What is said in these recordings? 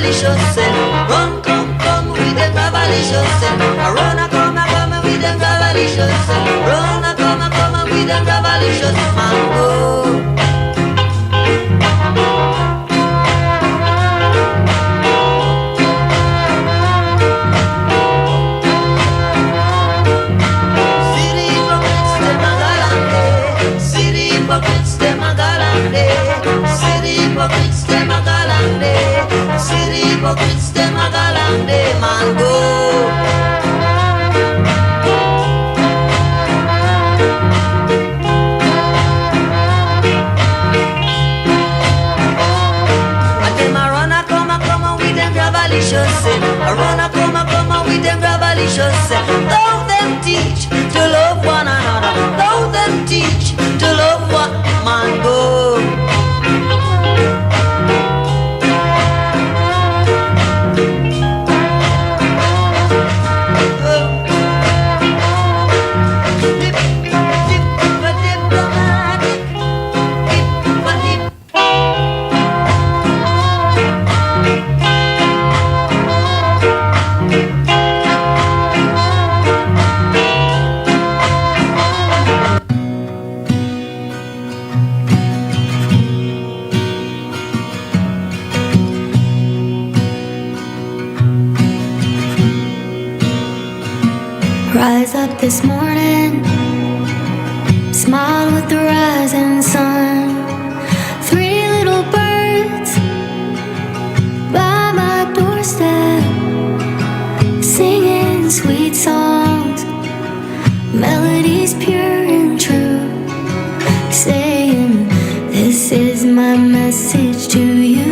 gravalicious. Run, come with them gravalicious. Run, come with them gravalicious. Run, come with them gravalicious. Mango. Hypocrites, them a galande. City hypocrites, them a galande. City hypocrites, them a galande. Man go. And them a run a come with them gravalicious. A run a come with them gravalicious. Though them teach to love one another. Though them teach to love what man go. Rise up this morning, smile with the rising sun. Three little birds by my doorstep, singing sweet songs, melodies pure and true, saying, this is my message to you.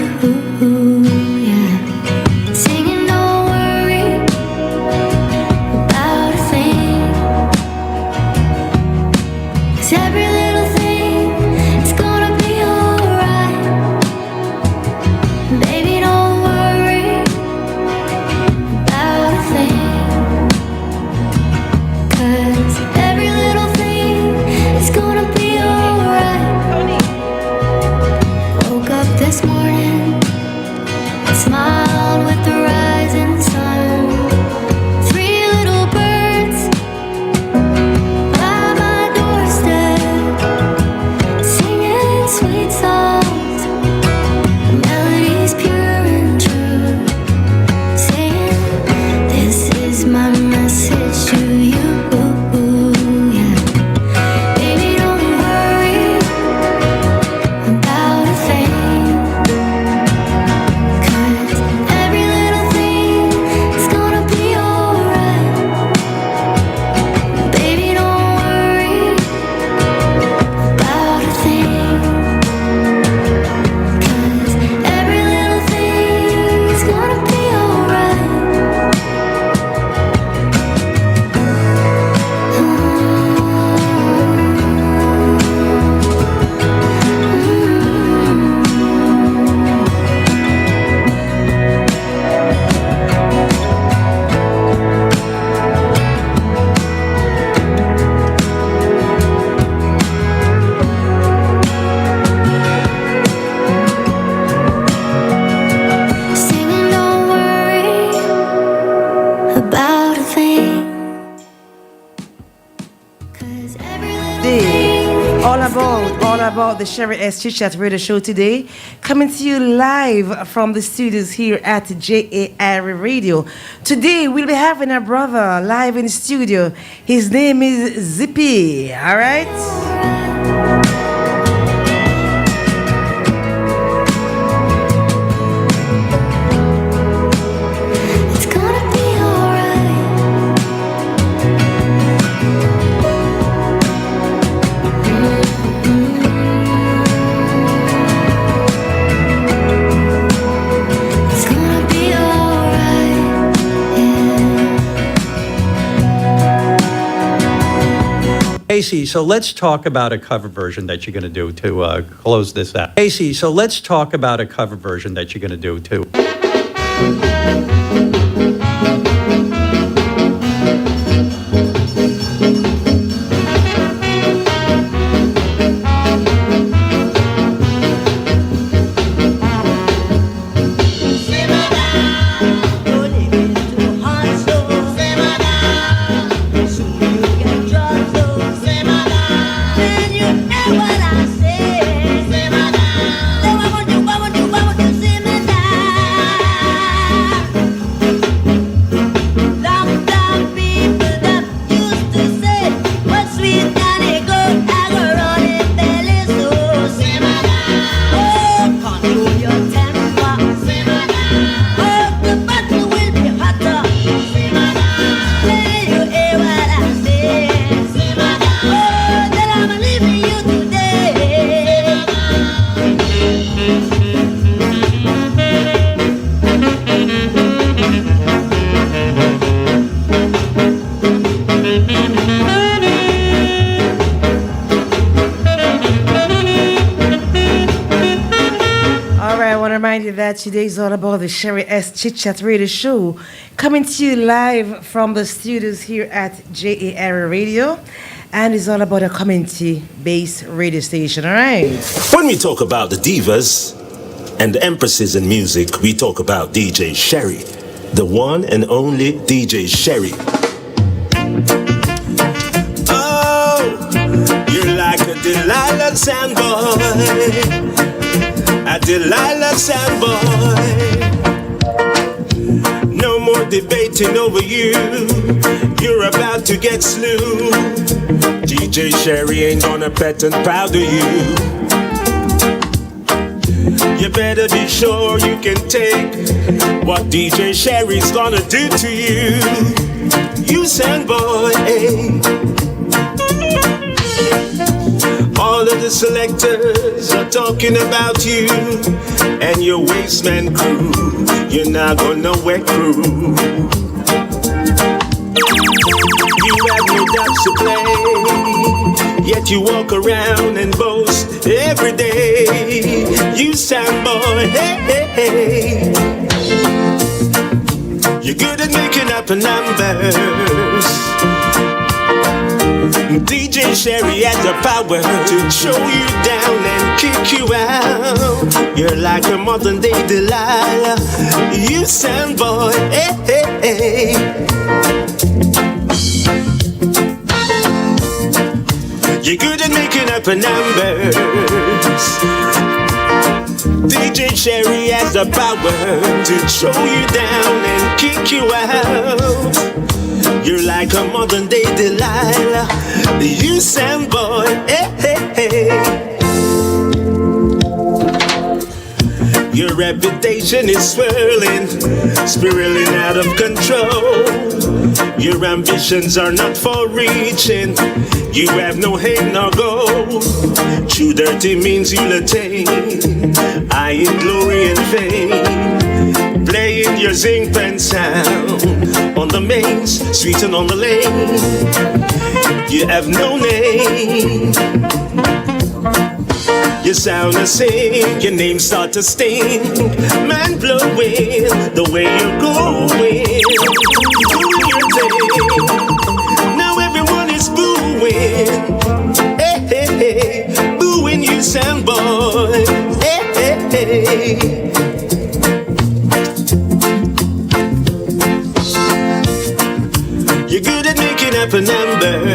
About the Chit Chat Radio show today, coming to you live from the studios here at JAIRIE Radio. Today we'll be having a brother live in the studio. His name is Zippy. All right. Casey, so let's talk about a cover version that you're going to do to close this out. Casey, so let's talk about a cover version that you're going to do to. Simmer down. remind you that today is all about the Sherry S. Chit Chat Radio Show, coming to you live from the studios here at JAIRIE Radio, and it's all about a community-based radio station, all right? When we talk about the divas and the empresses in music, we talk about DJ Sherry, the one and only DJ Sherry. You're like a Delilah Sandboy, a Delilah Sandboy. No more debating over you, you're about to get slew. DJ Sherry ain't gonna pet and powder you. You better be sure you can take what DJ Sherry's gonna do to you. You Sandboy, all of the selectors are talking about you and your wasteman crew. You're not gonna wet crew. You have no doubts to play, yet you walk around and boast every day. You Sandboy, hey, hey, hey. You're good at making up numbers. DJ Sherry has the power to show you down and kick you out. You're like a modern day Delilah. You Sandboy, hey, hey, hey. You're good at making up numbers. DJ Sherry has the power to show you down and kick you out. You're like a modern day Delilah. You Sandboy, hey, hey, hey. Your reputation is swirling, spiraling out of control. Your ambitions are not for reaching. You have no head nor goal. True dirty means you'll attain I in glory and fame. Playing your zinc pen sound on the mains, sweet and on the lane. You have no name. You sound a sing, your name start to sting. Man blowing the way you're going. Doing your thing. Now everyone is booing. Hey, hey, hey. Booing you Sandboy. Hey, hey, hey. You're good at making up a number.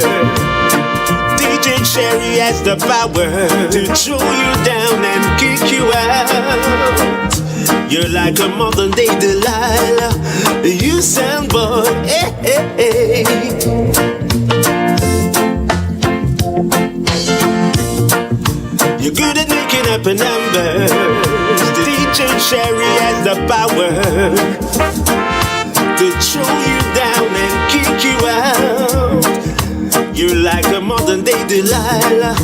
DJ Sherry has the power to show you down and kick you out. You're like a modern day Delilah. You Sandboy, hey, hey, hey. You're good at making up a number. DJ Sherry has the power to show you down and kick you out. You're like a modern day Delilah.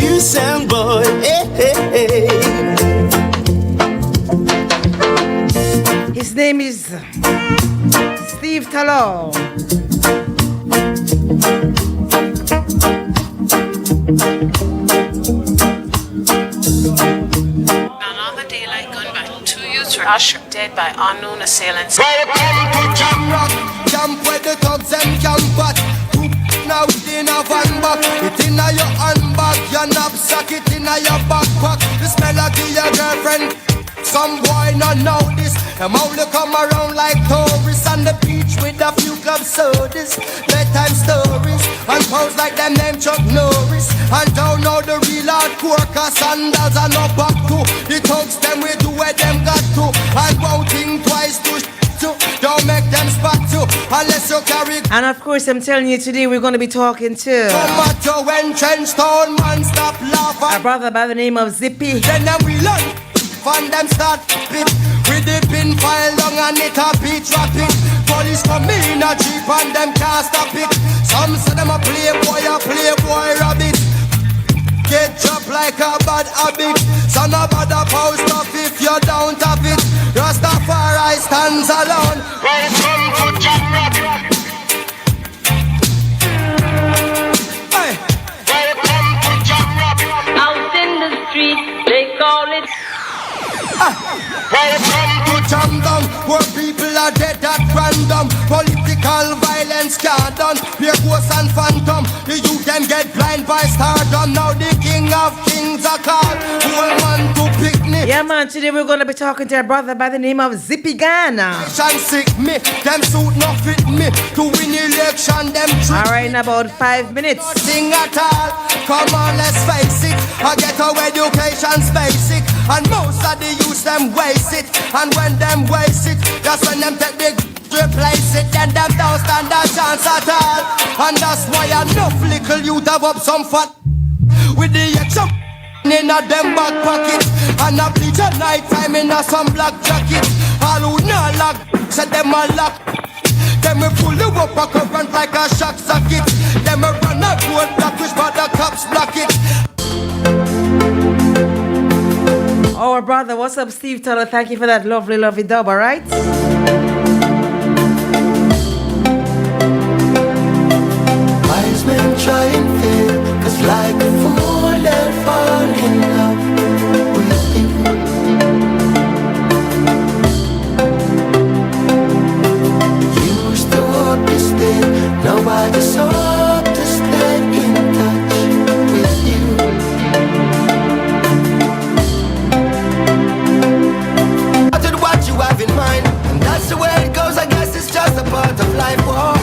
You Sandboy, hey, hey, hey. His name is Steve Talor. Another daylight gun by 2 youths were shot dead by unknown assailants. Welcome to Jam Rock, camp where the thugs and camp at. Now in a van back, it in a your handbag, your knapsack, it in a your backpack. The smell of your girlfriend. Some boy not know this. Them only come around like tourists on the beach with a few club sodas, bedtime stories, and pose like them name Chuck Norris. And don't know the real hardcore, cause sandals are no back to. The thugs them we do where them got to. And won't think twice to don't make them spot you unless you carry. And of course, I'm telling you today we're going to be talking to Tomato when trench town man stop laughing. a brother by the name of Zippy. Then we learn. From them start pit with the pin file long and it a beat rapid. Police come in a jeep and them can't stop it. Some say them a playboy rabbit. Get dropped like a bad habit. So no bother post up if you don't have it. Rastafari stands alone. Welcome to Jam Rock. Hey. Welcome to Jam Rock. Out in the street, they call it More people are dead at random. Political violence can't done. Pure ghosts and phantom. The youth them get blind by stardom. Now the king of kings are called. Whole man to picnic. Yeah, man, today we're gonna be talking to a brother by the name of ZIPPY GAN. Sick me, them suit not fit me. To win election, them trick. Alright, in about 5 minutes. Nothing at all. Come on, let's face it. I get our education's basic. And most of the youth them waste it. And when them waste it, that's when them take the replace it. Then them don't stand a chance at all. And that's why enough little youth have up some fat. With the extra in a them back pocket. And a bleach at night time in a some black jacket. All who not lock, said them a lock. Them will pull you up a current like a shock socket. Them will run a road block which but the cops block it. Oh, brother, what's up, Steve Teller? Thank you for that lovely, lovely dub, all right? Wise men try and fail, 'cause like a fool they'll fall in love with you. Used to hope to stay, now I just hope to stay in touch with you. I did what you have in mind, and that's the way it goes. I guess it's just a part of life. Whoa.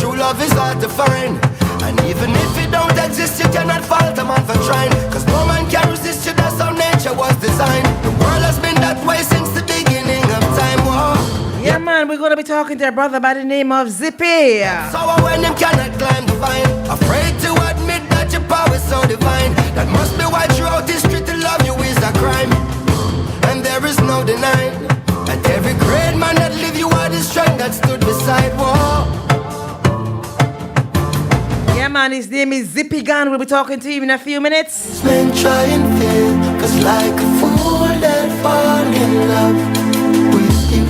True love is hard to find, and even if it don't exist, you cannot fault a man for trying. 'Cause no man can resist you, that's how nature was designed. The world has been that way since the beginning of time. Whoa. Yeah, man, we're gonna be talking to a brother by the name of ZIPPY. So when him cannot climb the vine, afraid to admit that your power is so divine. That must be why throughout history to love you is a crime. And there is no denying that every great man that lived, you are the strength that stood beside. Whoa. Yeah, man, his name is ZIPPY GAN. We'll be talking to him in a few minutes. Men try and fail, 'cause like a fool they'll fall in love with you.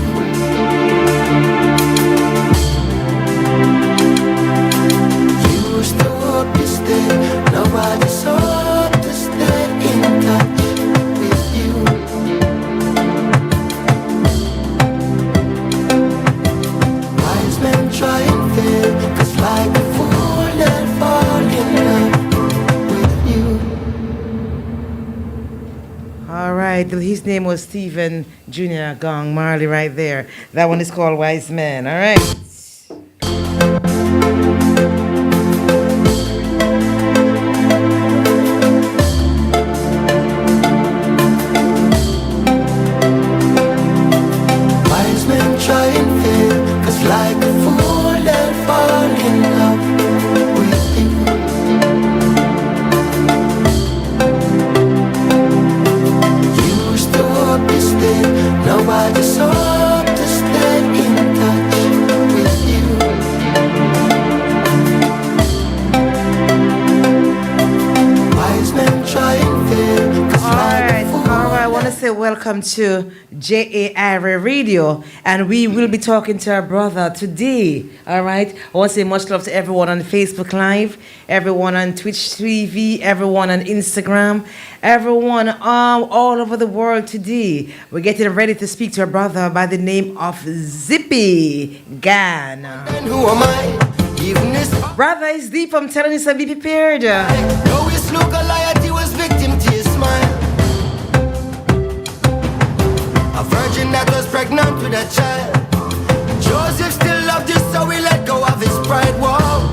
Used to hope to stay, now I just hope to stay in touch with you. Wise men try and fail, 'cause like a fool they'll fall in love with you. All right, his name was Stephen Jr. Gong Marley right there. That one is called Wise Man, all right? Wise men try and fail, 'cause like a fool they'll fall in love with you. Used to hope to stay, now I just hope to stay in touch with you. Wise men try and fail, 'cause All like a right, fool. I want to say welcome to JAIRIE Radio, and we will be talking to our brother today. All right, I want to say much love to everyone on Facebook Live, everyone on Twitch TV, everyone on Instagram, everyone all over the world today. We're getting ready to speak to our brother by the name of ZIPPY GAN. And who am I? Even this Brother, it's deep. I'm telling you, so be prepared. though he slew Goliath, he was victim to his smile. A virgin that was pregnant with a child. Joseph still loved you, so he let go of his pride. Whoa.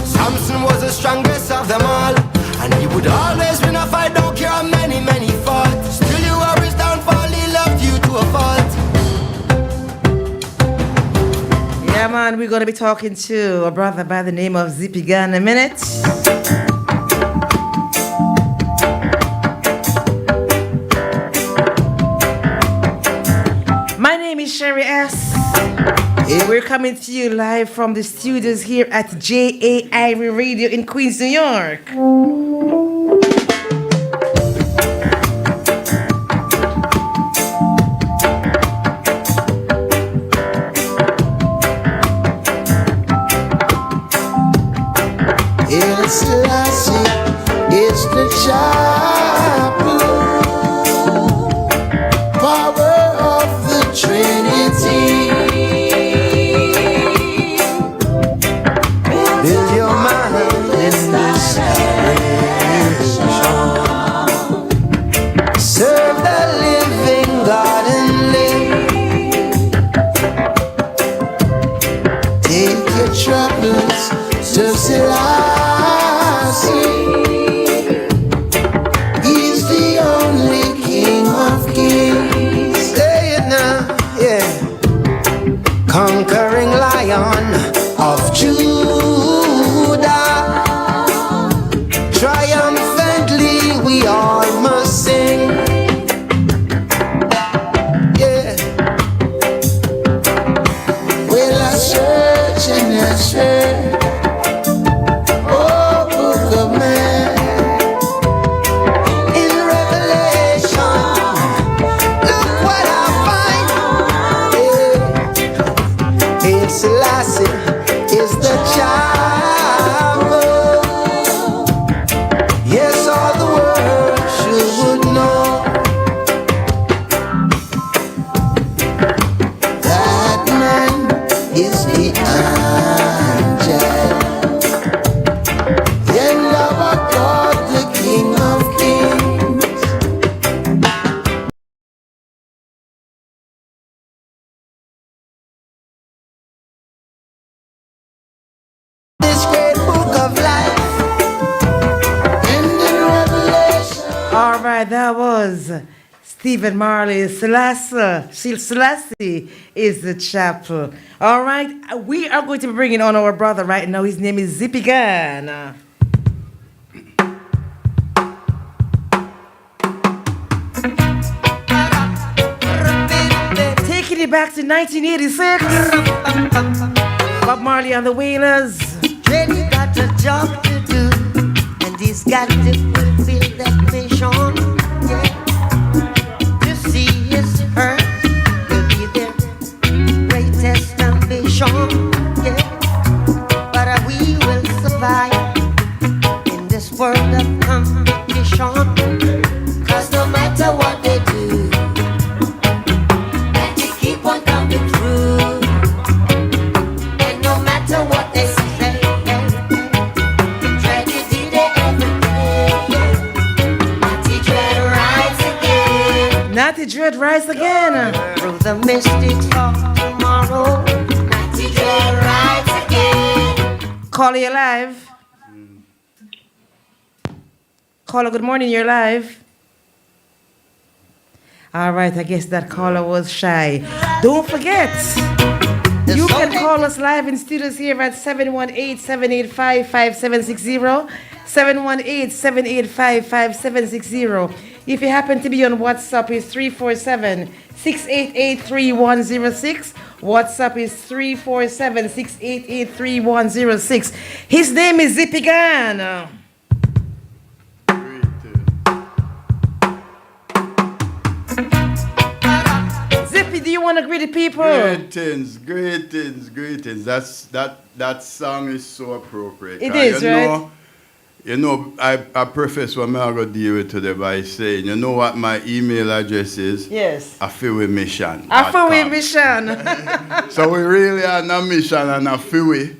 Samson was the strongest of them all, and he would always win a fight, don't care how many, many fought. Still you are his downfall, he loved you to a fault. Yeah, man, we're going to be talking to a brother by the name of ZIPPY GAN in a minute. My name is Sherry S. We're coming to you live from the studios here at JAIRIE Radio in Queens, New York. It's Lassie, it's the chapel. Selassie. He's the only King of Kings. Saying yeah. Conquering Lion of Judah. Triumphantly we all must sing. Yeah. Well, I search and I search. Oh, book of man. In Revelation, look what I find. Yeah. It's Selassie is the child. Yes, all the world should know that man is the angel, and our God, the King of Kings. This great book of life, and in Revelation. All right, that was Stephen Marley. Selassie is the chapel. All right, we are going to be bringing on our brother right now. His name is ZIPPY GAN. Taking it back to 1986. Bob Marley and the Wailers. Jenny got a job to do, and he's got to fulfill that mission. Yeah. To see his hurt will be their greatest ambition. Yeah. But we will survive in this world of competition. 'Cause no matter what they do, and you keep on coming through. And no matter what they say, tragedy they every day. Natty Dread rise again. Natty Dread rise again. Through the mystics of tomorrow, Natty Dread rise again. Caller, you're live. Caller, good morning, you're live. All right, I guess that caller was shy. Don't forget, you can call us live in studios here at 718-785-5760, 718-785-5760. If you happen to be on WhatsApp, it's 347-688-3106. WhatsApp is 347-688-3106. His name is ZIPPY GAN. Zippy, do you want to greet the people? Greetings, greetings, greetings. That song is so appropriate. It is, right? You know, I preface what I'm going to deal with today by saying, you know what my email address is? Yes. Afiwe Mission. Afiwe Mission. So we really are on a mission and Afiwe.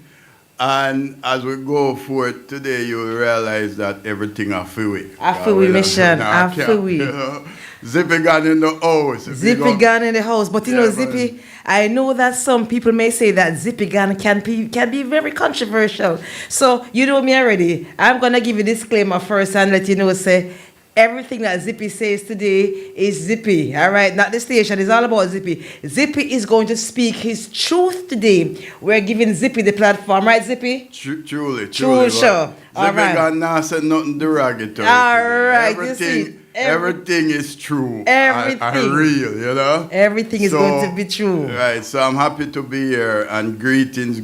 And as we go forward today, you will realize that everything Afiwe. Afiwe Mission. Afiwe. ZIPPY GAN in the house. ZIPPY GAN in the house. But you know, Zippy, I know that some people may say that ZIPPY GAN can be very controversial. So you know me already. I'm gonna give you a disclaimer first and let you know, say everything that Zippy says today is Zippy. All right, not the station. It's all about Zippy. Zippy is going to speak his truth today. We're giving Zippy the platform, right, Zippy? Truly. Sure. All ZIPPY GAN not said nothing derogatory. All right, you see. Everything is true. Everything. And real, you know? Everything is going to be true. Right, so I'm happy to be here, and greetings,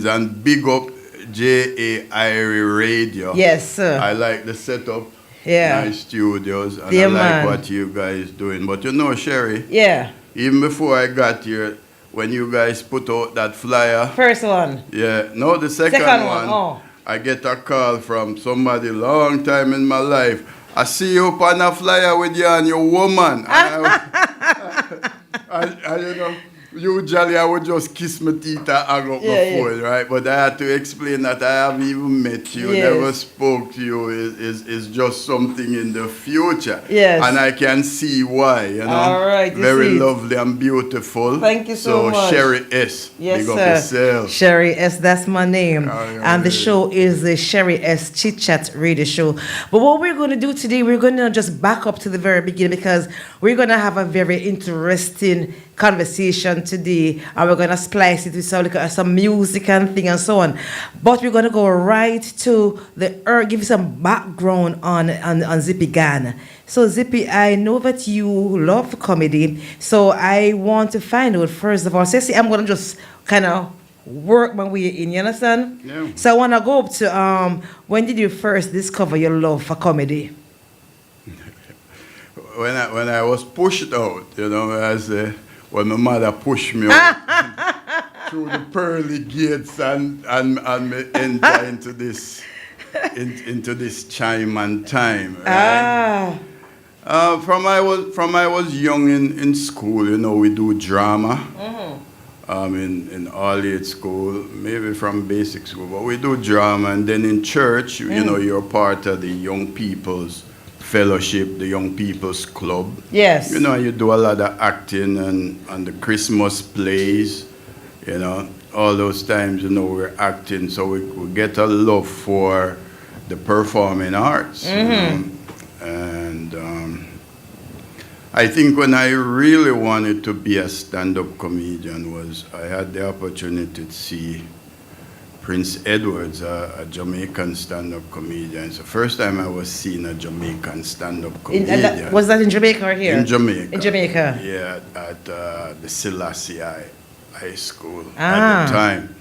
and big up JAIRIE Radio. Yes, sir. I like the setup. Yeah. Nice studios, and Yeah, I like man. what you guys doing. But you know, Sherry, Yeah. even before I got here, when you guys put out that flyer, First one. yeah, no, the second one, Oh. I get a call from somebody long time in my life. I see you up on a flyer with you and your woman. And you know, usually I would just kiss my teeth and hang up my phone, right? But I had to explain that I haven't even met you, never spoke to you. Is just something in the future. Yes. And I can see why, you know. All right. Very lovely and beautiful. Thank you so much. So Sherry S. Yes, Big up sir. yourself. Sherry S, that's my name. yeah, And the show is the Sherry S Chit Chat Radio Show. But what we're going to do today, we're going to just back up to the very beginning because we're going to have a very interesting conversation today, and we're going to splice it with some music and thing and so on. But we're going to go right to give you some background on Zippy GAN. So Zippy, I know that you love comedy, so I want to find out first of all. So see, I'm going to just kind of work my way in, you understand? Yeah. So I want to go up to when did you first discover your love for comedy? When I was pushed out, you know, when my mother pushed me out through the pearly gates and me enter into this chime and time. Right? From I was young in school, you know, we do drama. In all age school, maybe from basic school, but we do drama, and then in church, you know, you're part of the young people's fellowship, the young people's club. Yes. You know, you do a lot of acting and the Christmas plays, you know, all those times, you know, we're acting, so we get a love for the performing arts. You know? And I think when I really wanted to be a stand-up comedian was I had the opportunity to see Prince Edwards, a Jamaican stand-up comedian. It's the first time I was seeing a Jamaican stand-up comedian. Was that in Jamaica or here? In Jamaica. In Jamaica. Yeah, at the Selassie High School at the time.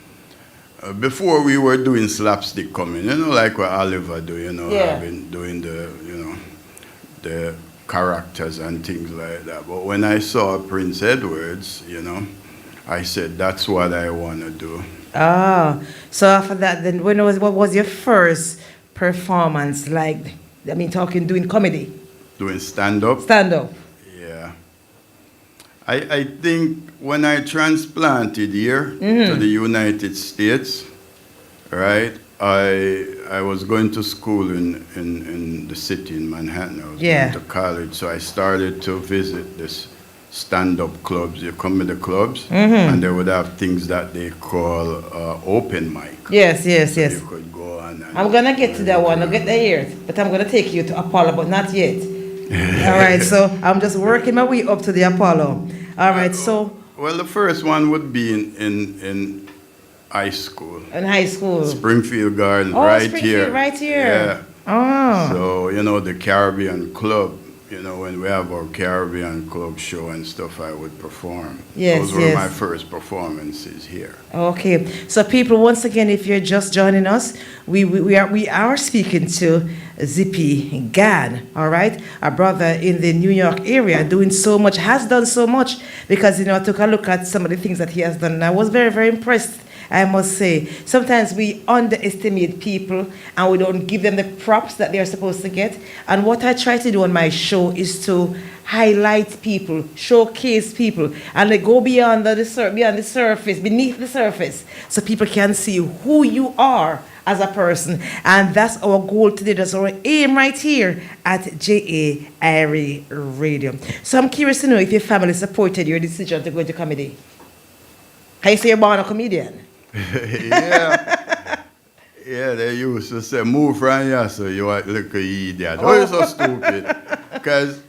Before we were doing slapstick comedy, you know, like what Oliver do, you know, I've been doing the characters and things like that. But when I saw Prince Edwards, you know, I said, that's what I want to do. So after that, then what was your first performance like? I mean, doing comedy? Doing stand-up? Stand-up. Yeah. I think when I transplanted here to the United States, right, I was going to school in the city in Manhattan. I was going to college, so I started to visit this stand-up clubs, your comedy clubs, and they would have things that they call open mic. Yes. You could go on. I'm going to get to that one. I'll get there here. But I'm going to take you to Apollo, but not yet. All right, so I'm just working my way up to the Apollo. All right, so... Well, the first one would be in high school. In high school. Springfield Gardens, right here. Yeah. Oh. So, you know, the Caribbean Club, you know, when we have our Caribbean Club show and stuff, I would perform. Those were my first performances here. Okay. So, people, once again, if you're just joining us, we are speaking to Zippy GAN, all right? A brother in the New York area has done so much because, you know, I took a look at some of the things that he has done and I was very, very impressed. I must say, sometimes we underestimate people and we don't give them the props that they're supposed to get. And what I try to do on my show is to highlight people, showcase people, and they go beyond the surface, beneath the surface, so people can see who you are as a person. And that's our goal today. That's our aim right here at JAIRIE Radio. So I'm curious to know if your family supported your decision to go into comedy. Can you say you're born a comedian? Yeah, they used to say, move from here, so you are little idiot. Oh, you're so stupid. Because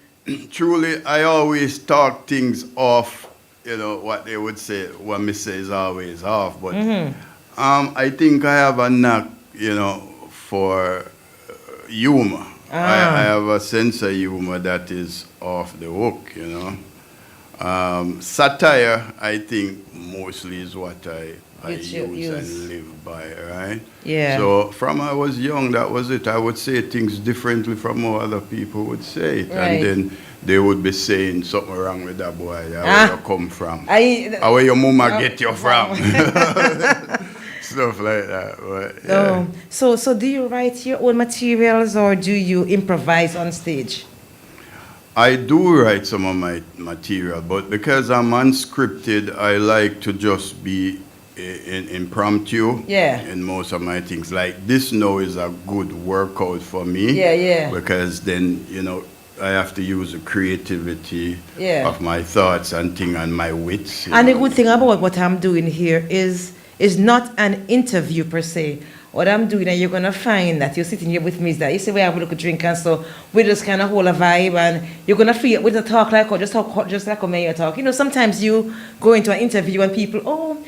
truly, I always talk things off, you know, what they would say, what me say is always off. But I think I have a knack, you know, for humor. I have a sense of humor that is off the hook, you know. Satire, I think, mostly is what I use and live by, right? Yeah. So from I was young, that was it. I would say things differently from how other people would say it. Right. And then they would be saying something wrong with that boy. Where you come from? Where your mama get you from? Stuff like that. But, yeah. So do you write your own materials or do you improvise on stage? I do write some of my material, but because I'm unscripted, I like to just be impromptu in most of my things. Like this now is a good workout for me. Because then, I have to use the creativity of my thoughts and thing and my wits. And the good thing about what I'm doing here is not an interview per se. What I'm doing, and you're going to find that you're sitting here with me, is that you see we have a little drink and so we just kind of hold a vibe, and you're going to feel with the talk like, or just like a mayor talk. Sometimes you go into an interview and people,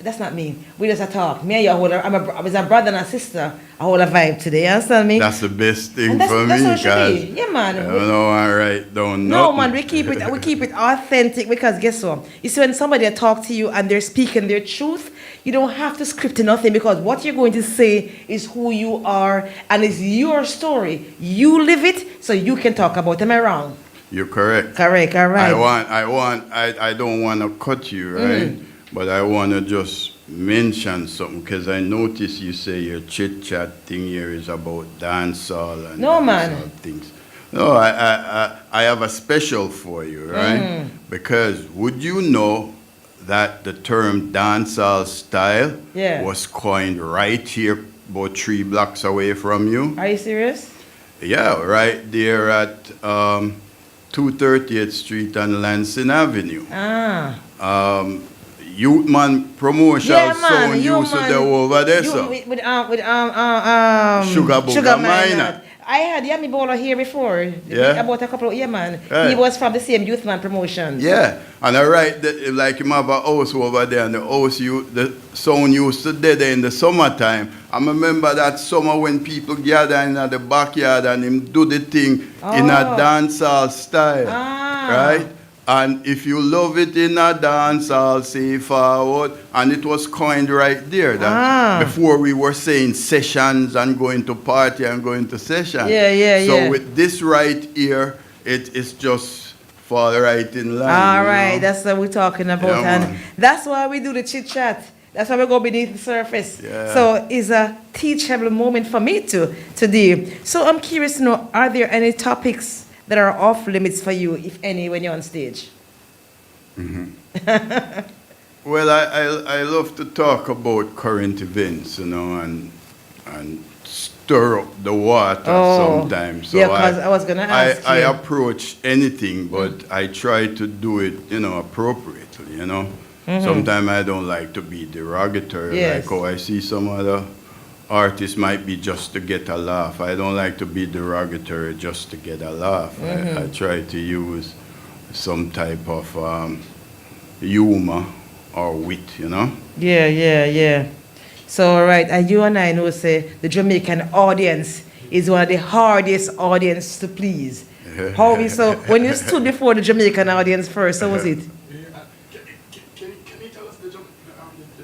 that's not me. We just a talk. Me and you hold I was a brother and a sister. I hold a vibe today, you understand me? That's the best thing for me, because, yeah, man. I don't know, I write down No, man, we keep it authentic, because guess what? You see, when somebody talk to you and they're speaking their truth, you don't have to script nothing, because what you're going to say is who you are and it's your story. You live it, so you can talk about it. Am I wrong? You're correct. Correct, all right. I don't want to cut you, right? But I want to just mention something, because I notice you say your Chit Chat thing here is about dancehall and dancehall things. No, I have a special for you, right? Because would you know that the term dancehall style was coined right here, about 3 blocks away from you? Are you serious? Yeah, right there at 230th Street and Lansing Avenue. Youth Man Promotion sound used to go over there, so. With Sugar Booger Minor. I had Yummy Bowler here before. About a couple of man. He was from the same Youth Man Promotions. Yeah, and I write like him have a house over there, and the sound used to dead in the summertime. I remember that summer when people gather in the backyard and him do the thing in a dancehall style, right? And if you love it in a dance, I'll say forward. And it was coined right there. That before we were saying sessions and going to party and going to session. So with this right here, it is just fall right in line. All right, that's what we're talking about. And that's why we do the chit chat. That's why we go beneath the surface. So it's a teachable moment for me today. So I'm curious to know, are there any topics that are off limits for you, if any, when you're on stage? Well, I love to talk about current events, and stir up the water sometimes. So because I was going to ask I approach anything, but I try to do it, appropriately, Sometimes I don't like to be derogatory, like, I see some other artists might be just to get a laugh. I don't like to be derogatory just to get a laugh. I try to use some type of humor or wit, Yeah. So, all right, and you and I know, say, the Jamaican audience is one of the hardest audience to please. So, when you stood before the Jamaican audience first, how was it? Can you tell us the joke?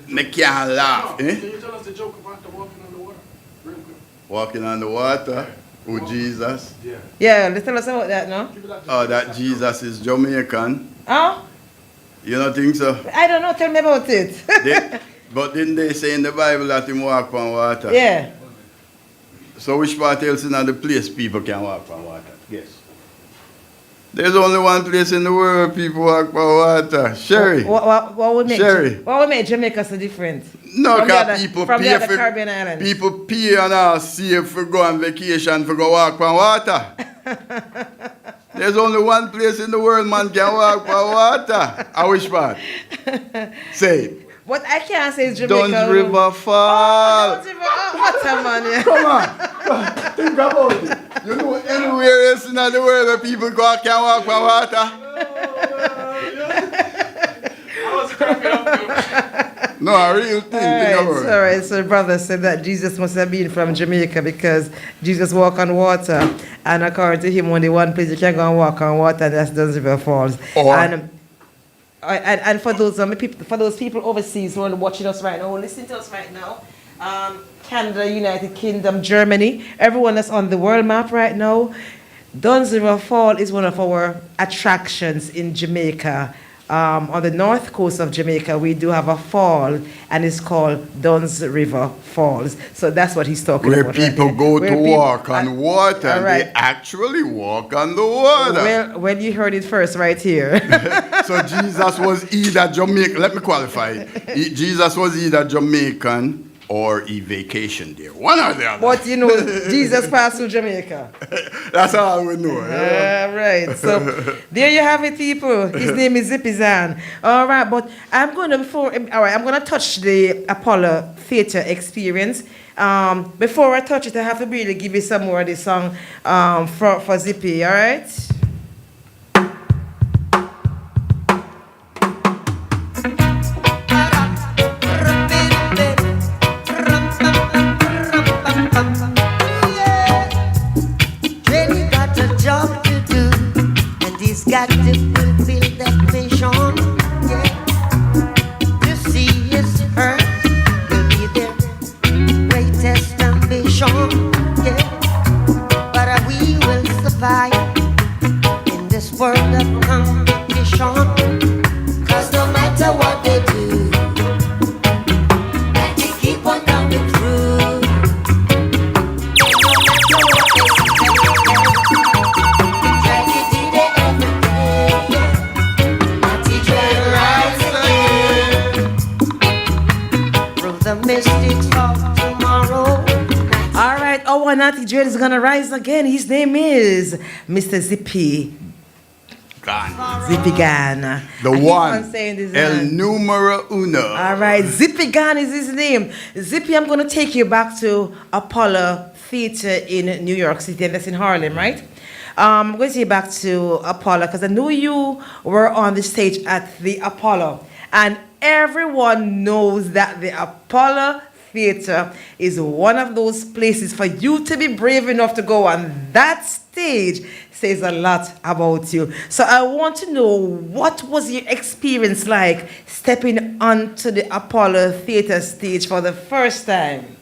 They can't laugh, Can you tell us the joke about the walking on the water? Real quick. Walking on the water? Oh, Jesus? Yeah, let's tell us about that, no? Oh, that Jesus is Jamaican? Oh? You don't think so? I don't know, tell me about it. But didn't they say in the Bible that him walk on water? Yeah. So which part else in the place people can walk on water? Guess. There's only one place in the world people walk on water. Sherry. What would make Sherry. What would make Jamaica so different? No, because people from pay the other Caribbean islands. People pay and all save for go on vacation for go walk on water. There's only one place in the world man can walk on water. I wish part. Say it. What I can't say is Jamaica. Duns River Fall. Duns River, water, man. Come on. Think about it. You know, anywhere else in the world where people can walk on water. I was cracking up. No, a real thing. All right, so brother said that Jesus must have been from Jamaica because Jesus walked on water. And according to him, only one place you can go and walk on water, that's Duns River Falls. And for those people overseas who are watching us right now, who are listening to us right now, Canada, United Kingdom, Germany, everyone that's on the world map right now, Duns River Fall is one of our attractions in Jamaica. on the north coast of Jamaica, we do have a fall, and it's called Duns River Falls. So that's what he's talking Where about. people right? go Where to people- walk on water, and right. they actually walk on the water. Well, you heard it first right here. So Jesus was either Jamaican, let me qualify it. Jesus was either Jamaican or he vacationed there. One or the other. But you know, Jesus passed through Jamaica. That's all we know. All right. So there you have it, people. His name is ZIPPY GAN. All right, but I'm going to touch the Apollo Theatre experience. Before I touch it, I have to really give you some more of this song for ZIPPY, all right? Jenny got a job to do, and he's got to fulfill that mission. Yeah. To see his hurt will be their greatest ambition. Yeah. But we will survive in this world of competition. 'Cause no matter what they do, and they keep on coming through. All right, our Natty Dread is going to rise again. His name is Mr. ZIPPY. ZIPPY GAN. The I keep one. on saying this El man. numero uno. All right, ZIPPY GAN is his name. ZIPPY, I'm going to take you back to Apollo Theatre in New York City, and that's in Harlem, right? I'm going to take you back to Apollo because I know you were on the stage at the Apollo, and everyone knows that the Apollo Theatre is one of those places for you to be brave enough to go on that stage. Says a lot about you. So I want to know, what was your experience like stepping onto the Apollo Theatre stage for the first time?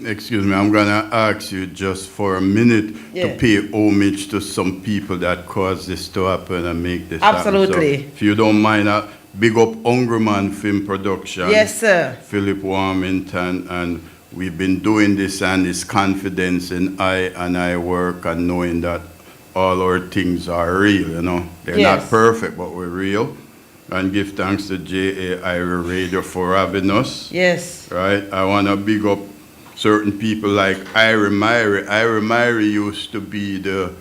Excuse me, I'm going to ask you just for a minute to pay homage to some people that caused this to happen and make this Absolutely. happen. So if you don't mind, big up Hungry Man Film Production. Yes, sir. Philip Warmington, and we've been doing this, and his confidence in I work and knowing that all our things are real, you know. They're not perfect, but we're real. And give thanks to JAIRIE Radio for having us. Yes. Right? I want to big up certain people like Irie Myrie. Irie Myrie used to be the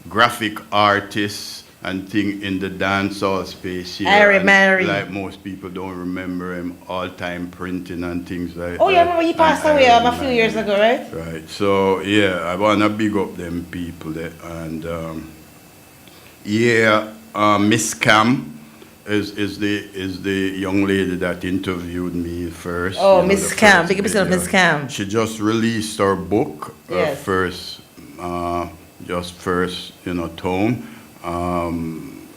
graphic artist and thing in the dancehall space here. Irie Myrie. Like most people don't remember him, all-time printing and things like Oh, that. yeah, I remember he passed away a few years ago, right? Right. So yeah, I wanna big up them people there. And Miss Cam is the young lady that interviewed me first. Oh, you know, Miss the Cam. first Big up yourself, video. Miss Cam. She just released her book, Yes. first tome.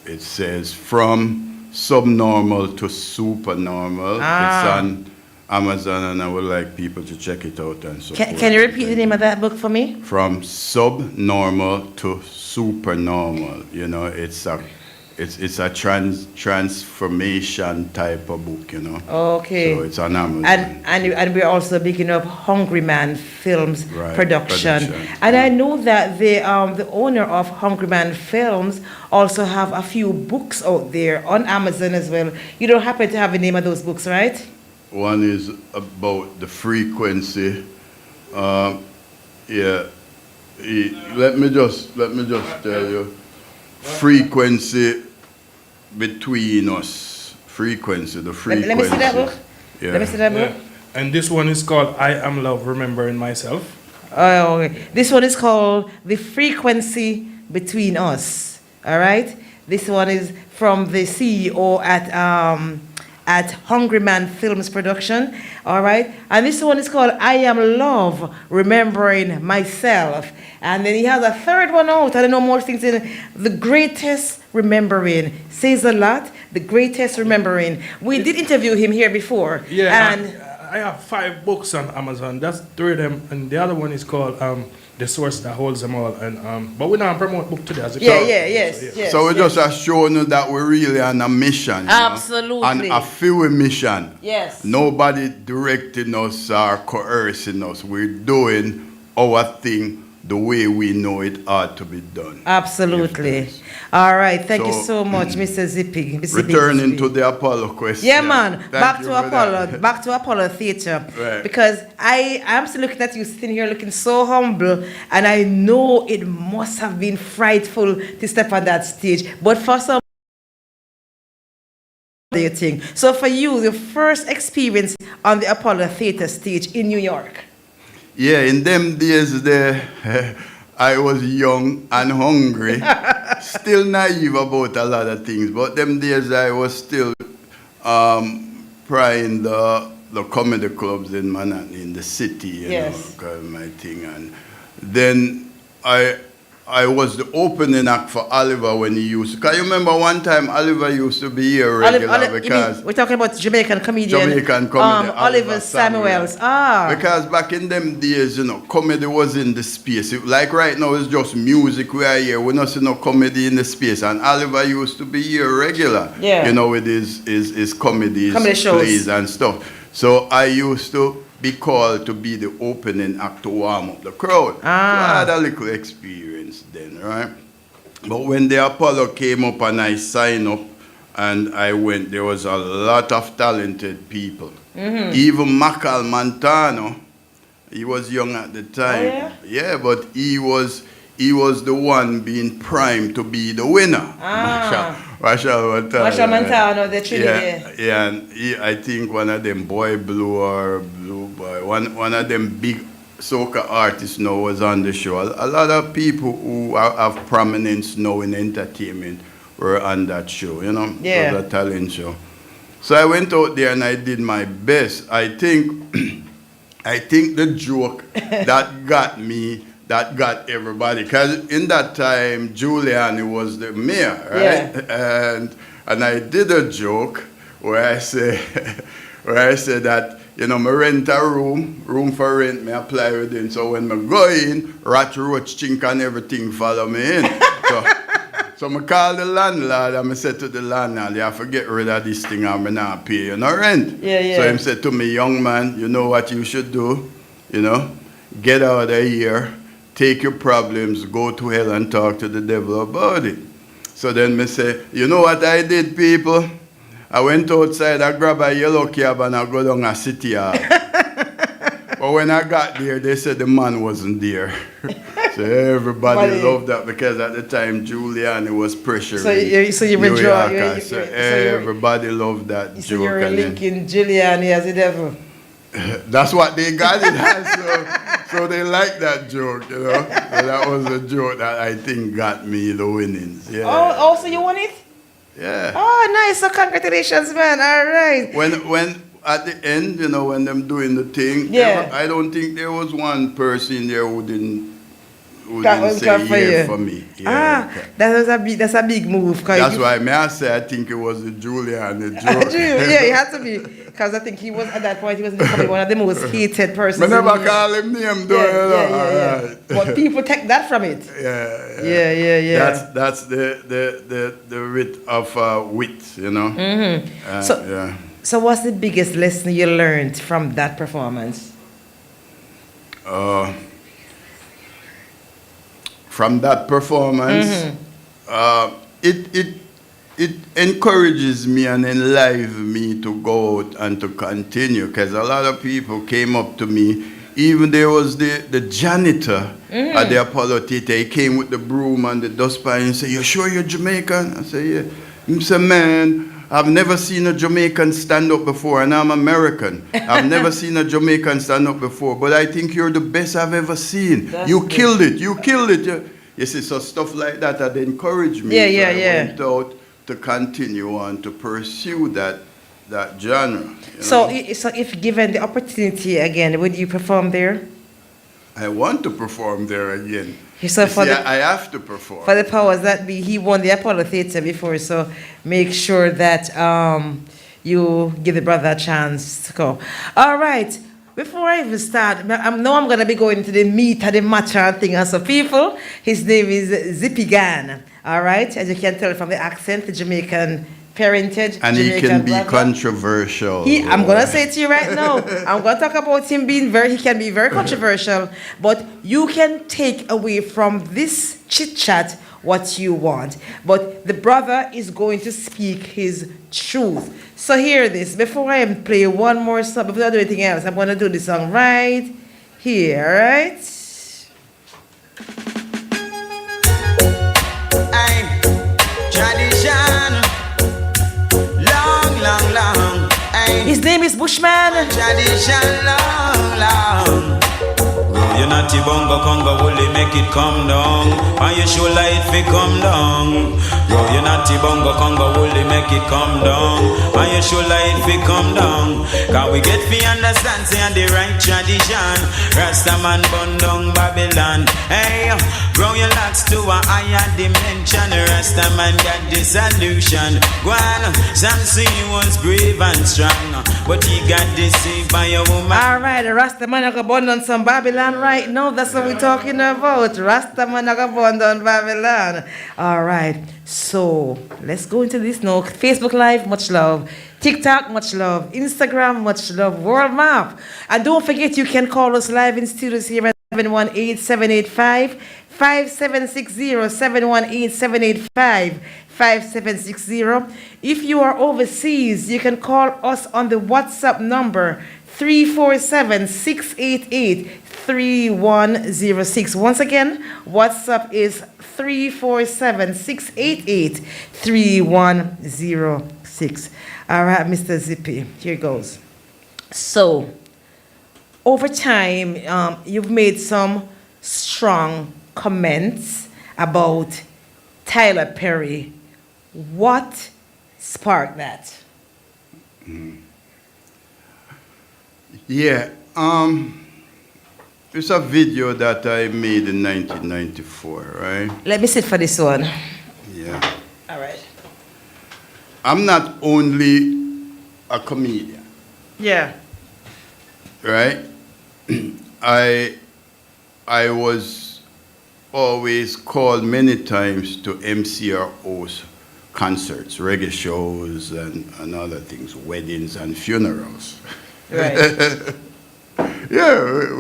It says From Subnormal to Supernormal. It's on Amazon, and I would like people to check it out and support. Can you repeat the name of that book for me? From Subnormal to Supernormal. You know, it's a transformation type of book, you know. Okay. So it's on Amazon. And we're also picking up Hungry Man Films Right, production. production. And I know that the owner of Hungry Man Films also have a few books out there on Amazon as well. You don't happen to have the name of those books, right? One is about the frequency. Let me just tell you. Frequency between us. Frequency, the frequency. Let me see that book. Yeah. Let me see that book. And this one is called I Am Love, Remembering Myself. Oh, okay. This one is called The Frequency Between Us. All right? This one is from the CEO at Hungry Man Films Production. All right? And this one is called I Am Love, Remembering Myself. And then he has a third one out. I don't know more things in The Greatest Remembering. Says a lot. The Greatest Remembering. We did interview him here before. Yeah, And I have 5 books on Amazon. That's 3 of them, and the other one is called The Source That Holds Them All. And but we don't promote book today. As Yes. So we just are showing you that we're really on a mission. You Absolutely. know? On a few mission. Yes. Nobody directing us or coercing us. We're doing our thing the way we know it ought to be done. Absolutely. All right. Thank you so much, Mr. Zippy. Returning to the Apollo question. Yeah, man. Thank Back you to for Apollo. that. Back to Apollo Theatre. Right. Because I'm still looking at you sitting here looking so humble, and I know it must have been frightful to step on that stage. But for some, thing. So for you, the first experience on the Apollo Theatre stage in New York. Yeah, in them days there, I was young and hungry, still naive about a lot of things. But them days I was still prying the comedy clubs in Manhattan, in the city, you know, kind of my thing. And then I was the opening act for Oliver when he used to. Can you remember one time Oliver used to be here regular because we're talking about Jamaican comedian. Oliver Samuels. Because back in them days, you know, comedy was in the space. Like right now, it's just music we are here. We not see no comedy in the space. And Oliver used to be here regular. Yeah. You know, with his comedy shows. plays and stuff. So I used to be called to be the opening act to warm up the crowd. So I had a little experience then, right? But when the Apollo came up and I signed up and I went, there was a lot of talented people. Even Macal Montano, he was young at the time. Oh, yeah, but he was the one being primed to be the winner. Marshall Montano, the Trinity. Yeah, and I think one of them Boy Blue or Blue Boy, one of them big soca artists now was on the show. A lot of people who have prominence now in entertainment were on that show, you know. Yeah. It was a talent show. So I went out there and I did my best. I think the joke that got me, that got everybody, because in that time Giuliani was the mayor, right? Yeah. And I did a joke where I say that, you know, me rent a room for rent, me apply with him. So when me go in, rat, roach, chink and everything follow me in. So I call the landlord and I said to the landlord, you have to get rid of this thing and I not pay you no rent. Yeah. So he said to me, young man, you know what you should do? You know, get out of here, take your problems, go to hell and talk to the devil about it. So then me say, you know what I did, people? I went outside, I grabbed a yellow cab and I go down a city hall. But when I got there, they said the man wasn't there. So everybody loved that because at the time Giuliani was pressuring. So you withdraw. So everybody loved that joke. So you're linking Giuliani as the devil. That's what they got it as. So they liked that joke, you know. So that was a joke that I think got me the winnings. Yeah. Oh, so you won it? Yeah. Oh, nice. So congratulations, man. All right. When at the end, you know, when them doing the thing, I don't think there was one person there who didn't say yeah for me. Yeah, that's a big move. That's why I say I think it was the Giuliani joke. Yeah, it had to be. Because I think he was, at that point, he was becoming one of the most hated persons. I never call him name, though. Yeah. But people take that from it. Yeah. That's the wit of wit, you know. Mm-hmm. So what's the biggest lesson you learned from that performance? From that performance, it encourages me and enlivens me to go out and to continue, because a lot of people came up to me. Even there was the janitor at the Apollo Theatre. He came with the broom and the dustpan and said, "You sure you're Jamaican?" I said, "Yeah." He said, "Man, I've never seen a Jamaican stand up before, and I'm American. I've never seen a Jamaican stand up before, but I think you're the best I've ever seen. You killed it. You see, so stuff like that had encouraged me. I went out to continue on to pursue that genre. You know? So if given the opportunity again, would you perform there? I want to perform there again. So I have to perform. For the powers that be, he won the Apollo Theatre before, so make sure that you give the brother a chance to go. All right. Before I even start, I'm going to be going into the meat and the matter thing. And so people, his name is ZIPPY GAN. All right. As you can tell from the accent, the Jamaican parentage. And Jamaican he can be brother. controversial. I'm going to say it to you right now. I'm going to talk about him being he can be very controversial, but you can take away from this chit chat what you want. But the brother is going to speak his truth. So hear this. Before I play one more song, before I do anything else, I'm going to do this song right here, right? Tradition, long. His name is Bushman. Tradition, long. You naughty bongo congo, will it make it come down? And you show light fi come down. Yo, you naughty bongo congo, will it make it come down? And you show light fi come down. Can we get fi understand, say the right tradition? Rasta man bun down Babylon. Hey, grow your locks to a higher dimension. Rasta man got the solution. Go on, Samson was brave and strong, but he got deceived by a woman. All right, the Rasta man got born on some Babylon right now. That's what we're talking about. Rasta man got born on Babylon. All right, so let's go into this now. Facebook Live, much love. TikTok, much love. Instagram, much love. World Map. And don't forget, you can call us live in studios here at 718-785-5760, 718-785-5760. If you are overseas, you can call us on the WhatsApp number 347-688-3106. Once again, WhatsApp is 347-688-3106. All right, Mr. Zippy, here goes. So, over time, you've made some strong comments about Tyler Perry. What sparked that? Yeah, it's a video that I made in 1994, right? Let me sit for this one. Yeah. All right. I'm not only a comedian, Yeah. right? I was always called many times to MC or host concerts, reggae shows, and other things, weddings and funerals. Right. Yeah,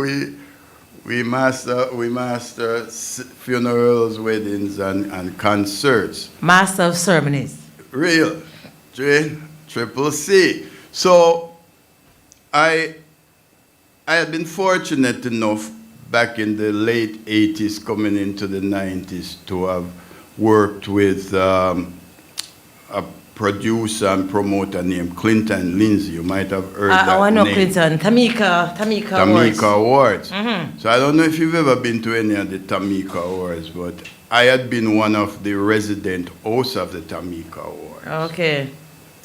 we master funerals, weddings, and concerts. Master of ceremonies. Real, triple C. So I had been fortunate enough back in the late 80s, coming into the 90s, to have worked with a producer and promoter named Clinton Lindsay. You might have heard that I know name. Clinton. Tamika Awards. Mm-hmm. So I don't know if you've ever been to any of the Tamika Awards, but I had been one of the resident hosts of the Tamika Awards. Okay.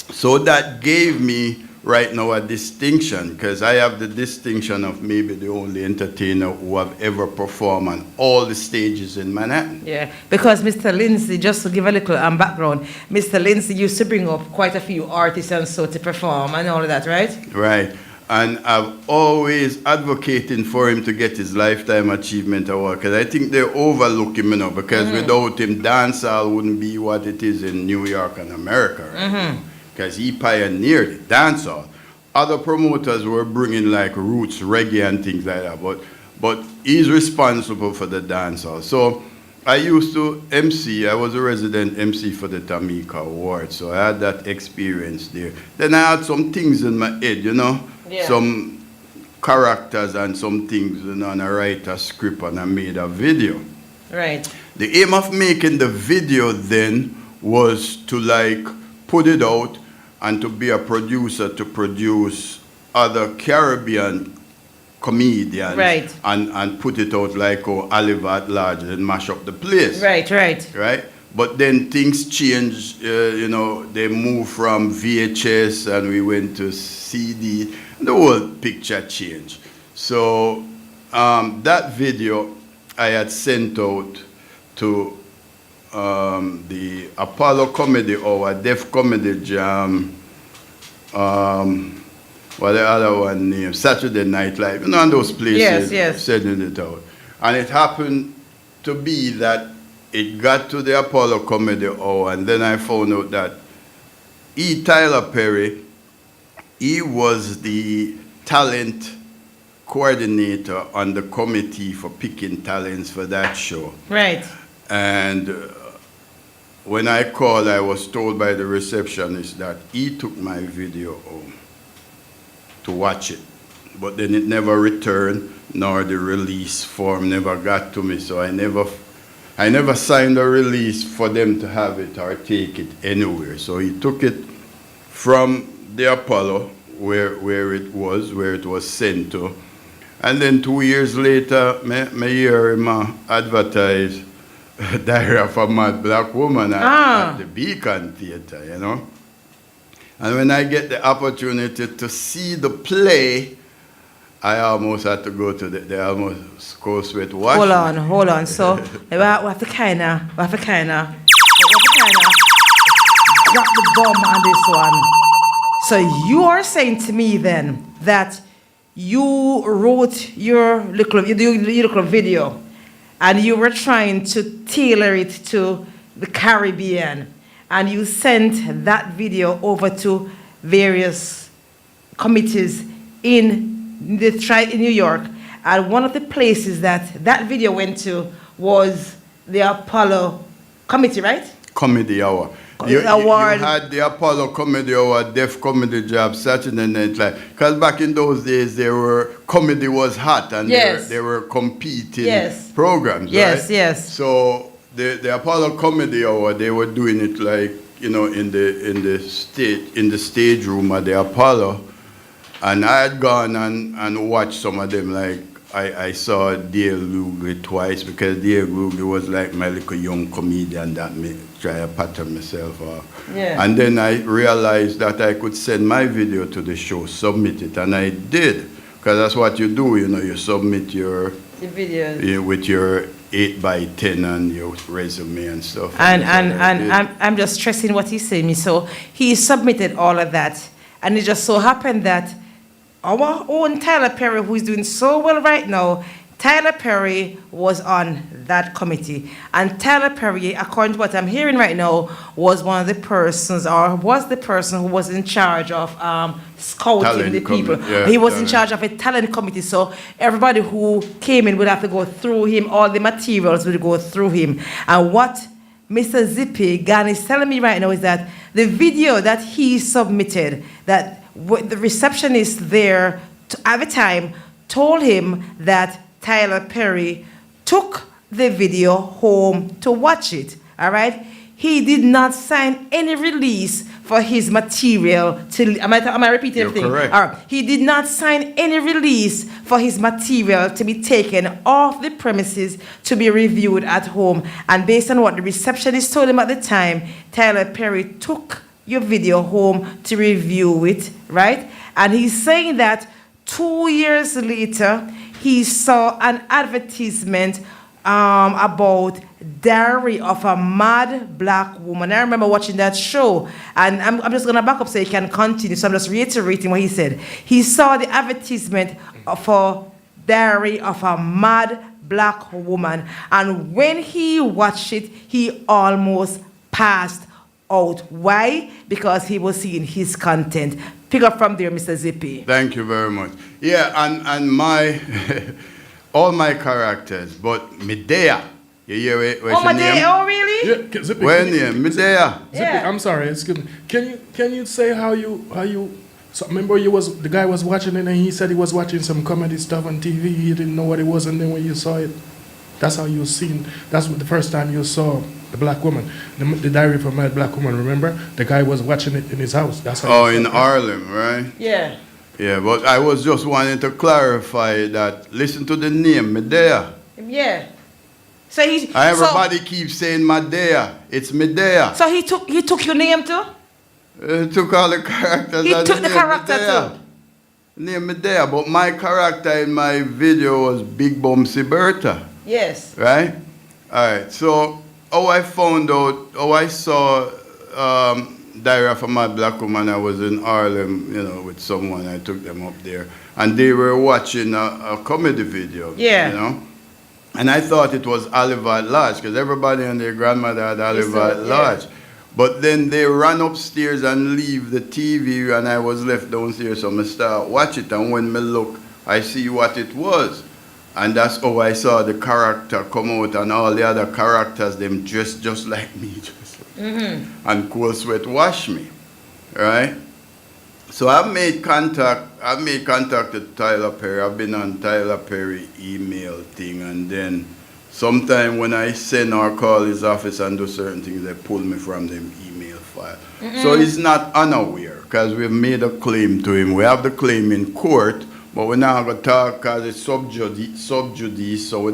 So that gave me right now a distinction, because I have the distinction of maybe the only entertainer who have ever performed on all the stages in Manhattan. Yeah, because Mr. Lindsay, just to give a little background, Mr. Lindsay used to bring up quite a few artists and so to perform and all of that, right? Right. And I've always advocating for him to get his Lifetime Achievement Award, because I think they overlook him, because without him, dancehall wouldn't be what it is in New York and America, right? Because he pioneered it, dancehall. Other promoters were bringing like roots, reggae and things like that, but he's responsible for the dancehall. So I used to MC, I was a resident MC for the Tamika Award, so I had that experience there. Then I had some things in my head, some characters and some things, and I write a script and I made a video. Right. The aim of making the video then was to like put it out and to be a producer to produce other Caribbean comedians, right, and put it out like Oliver at Large and mash up the place. Right. Right? But then things changed, they moved from VHS and we went to CD, and the whole picture changed. So that video I had sent out to the Apollo Comedy Hour, Def Comedy Jam what the other one named Saturday Night Live, you know, and those places Yes. sending it out. And it happened to be that it got to the Apollo Comedy Hour, and then I found out that Tyler Perry, he was the talent coordinator on the committee for picking talents for that show. Right. And when I called, I was told by the receptionist that he took my video home to watch it. But then it never returned, nor the release form never got to me. So I never signed a release for them to have it or take it anywhere. So he took it from the Apollo, where it was sent to. And then 2 years later, me hear him advertise Diary of a Mad Black Woman at the Beacon Theatre, you know. And when I get the opportunity to see the play, I almost had to go to they almost go sweat watch. Hold on. So we have to kind of drop the bomb on this one. So you are saying to me then that you wrote your little video and you were trying to tailor it to the Caribbean, and you sent that video over to various committees in New York, and one of the places that video went to was the Apollo Committee, right? Comedy Hour. You had the Apollo Comedy Hour, Def Comedy Job, Saturday Night Live. Because back in those days, comedy was hot, and they were competing programs, right? Yes. So the Apollo Comedy Hour, they were doing it like, you know, in the stage room at the Apollo. And I had gone and watched some of them. Like I saw Dale Lugley twice, because Dale Lugley was like my little young comedian that me try to pattern myself off. Yeah. And then I realized that I could send my video to the show, submit it, and I did, because that's what you do. You know, you submit your videos with your 8x10 and your resume and stuff. And I'm just stressing what he's saying. So he submitted all of that, and it just so happened that our own Tyler Perry, who is doing so well right now, Tyler Perry was on that committee. And Tyler Perry, according to what I'm hearing right now, was one of the persons, or was the person who was in charge of scouting talent the people. He was in charge of a talent committee, so everybody who came in would have to go through him, all the materials would go through him. And what Mr. Zippy Gan is telling me right now is that the video that he submitted, that the receptionist there at the time told him that Tyler Perry took the video home to watch it, all right? He did not sign any release for his material. Am I repeating everything? Correct. All right. He did not sign any release for his material to be taken off the premises to be reviewed at home. And based on what the receptionist told him at the time, Tyler Perry took your video home to review it, right? And he's saying that 2 years later, he saw an advertisement about Diary of a Mad Black Woman. I remember watching that show, and I'm just going to back up so he can continue. So I'm just reiterating what he said. He saw the advertisement for Diary of a Mad Black Woman, and when he watched it, he almost passed out. Why? Because he was seeing his content. Pick up from there, Mr. Zippy. Thank you very much. Yeah, and my all my characters, but Medea. You hear what's your name? Oh, really? Yeah, Zippy. When name? Medea. Zippy, I'm sorry, excuse me. Can you say how you so remember the guy was watching it and he said he was watching some comedy stuff on TV, he didn't know what it was, and then when you saw it, that's how you seen, that's the first time you saw the black woman, the Diary of a Mad Black Woman, remember? The guy was watching it in his house. That's how in Harlem, right? Yeah. Yeah, but I was just wanting to clarify that, listen to the name, Medea. Yeah. So everybody keeps saying Medea. It's Medea. So he took your name too? He took all the characters. He took the character too? Name Medea, but my character in my video was Big Bumsy Bertha. Yes. Right? All right, so how I found out, how I saw Diary of a Mad Black Woman, I was in Harlem, you know, with someone. I took them up there, and they were watching a comedy video. Yeah. You know, and I thought it was Oliver Lodge because everybody and their grandmother had Oliver Lodge. But then they ran upstairs and leave the TV, and I was left downstairs. So I start watch it, and when I look, I see what it was. And that's how I saw the character come out, and all the other characters, them dressed just like me, and Cool Sweat wash me, right? So I made contact with Tyler Perry. I've been on Tyler Perry email thing, and then sometime when I send or call his office and do certain things, they pull me from them email file. So he's not unaware, because we've made a claim to him. We have the claim in court, but we're not going to talk because it's sub judice, so we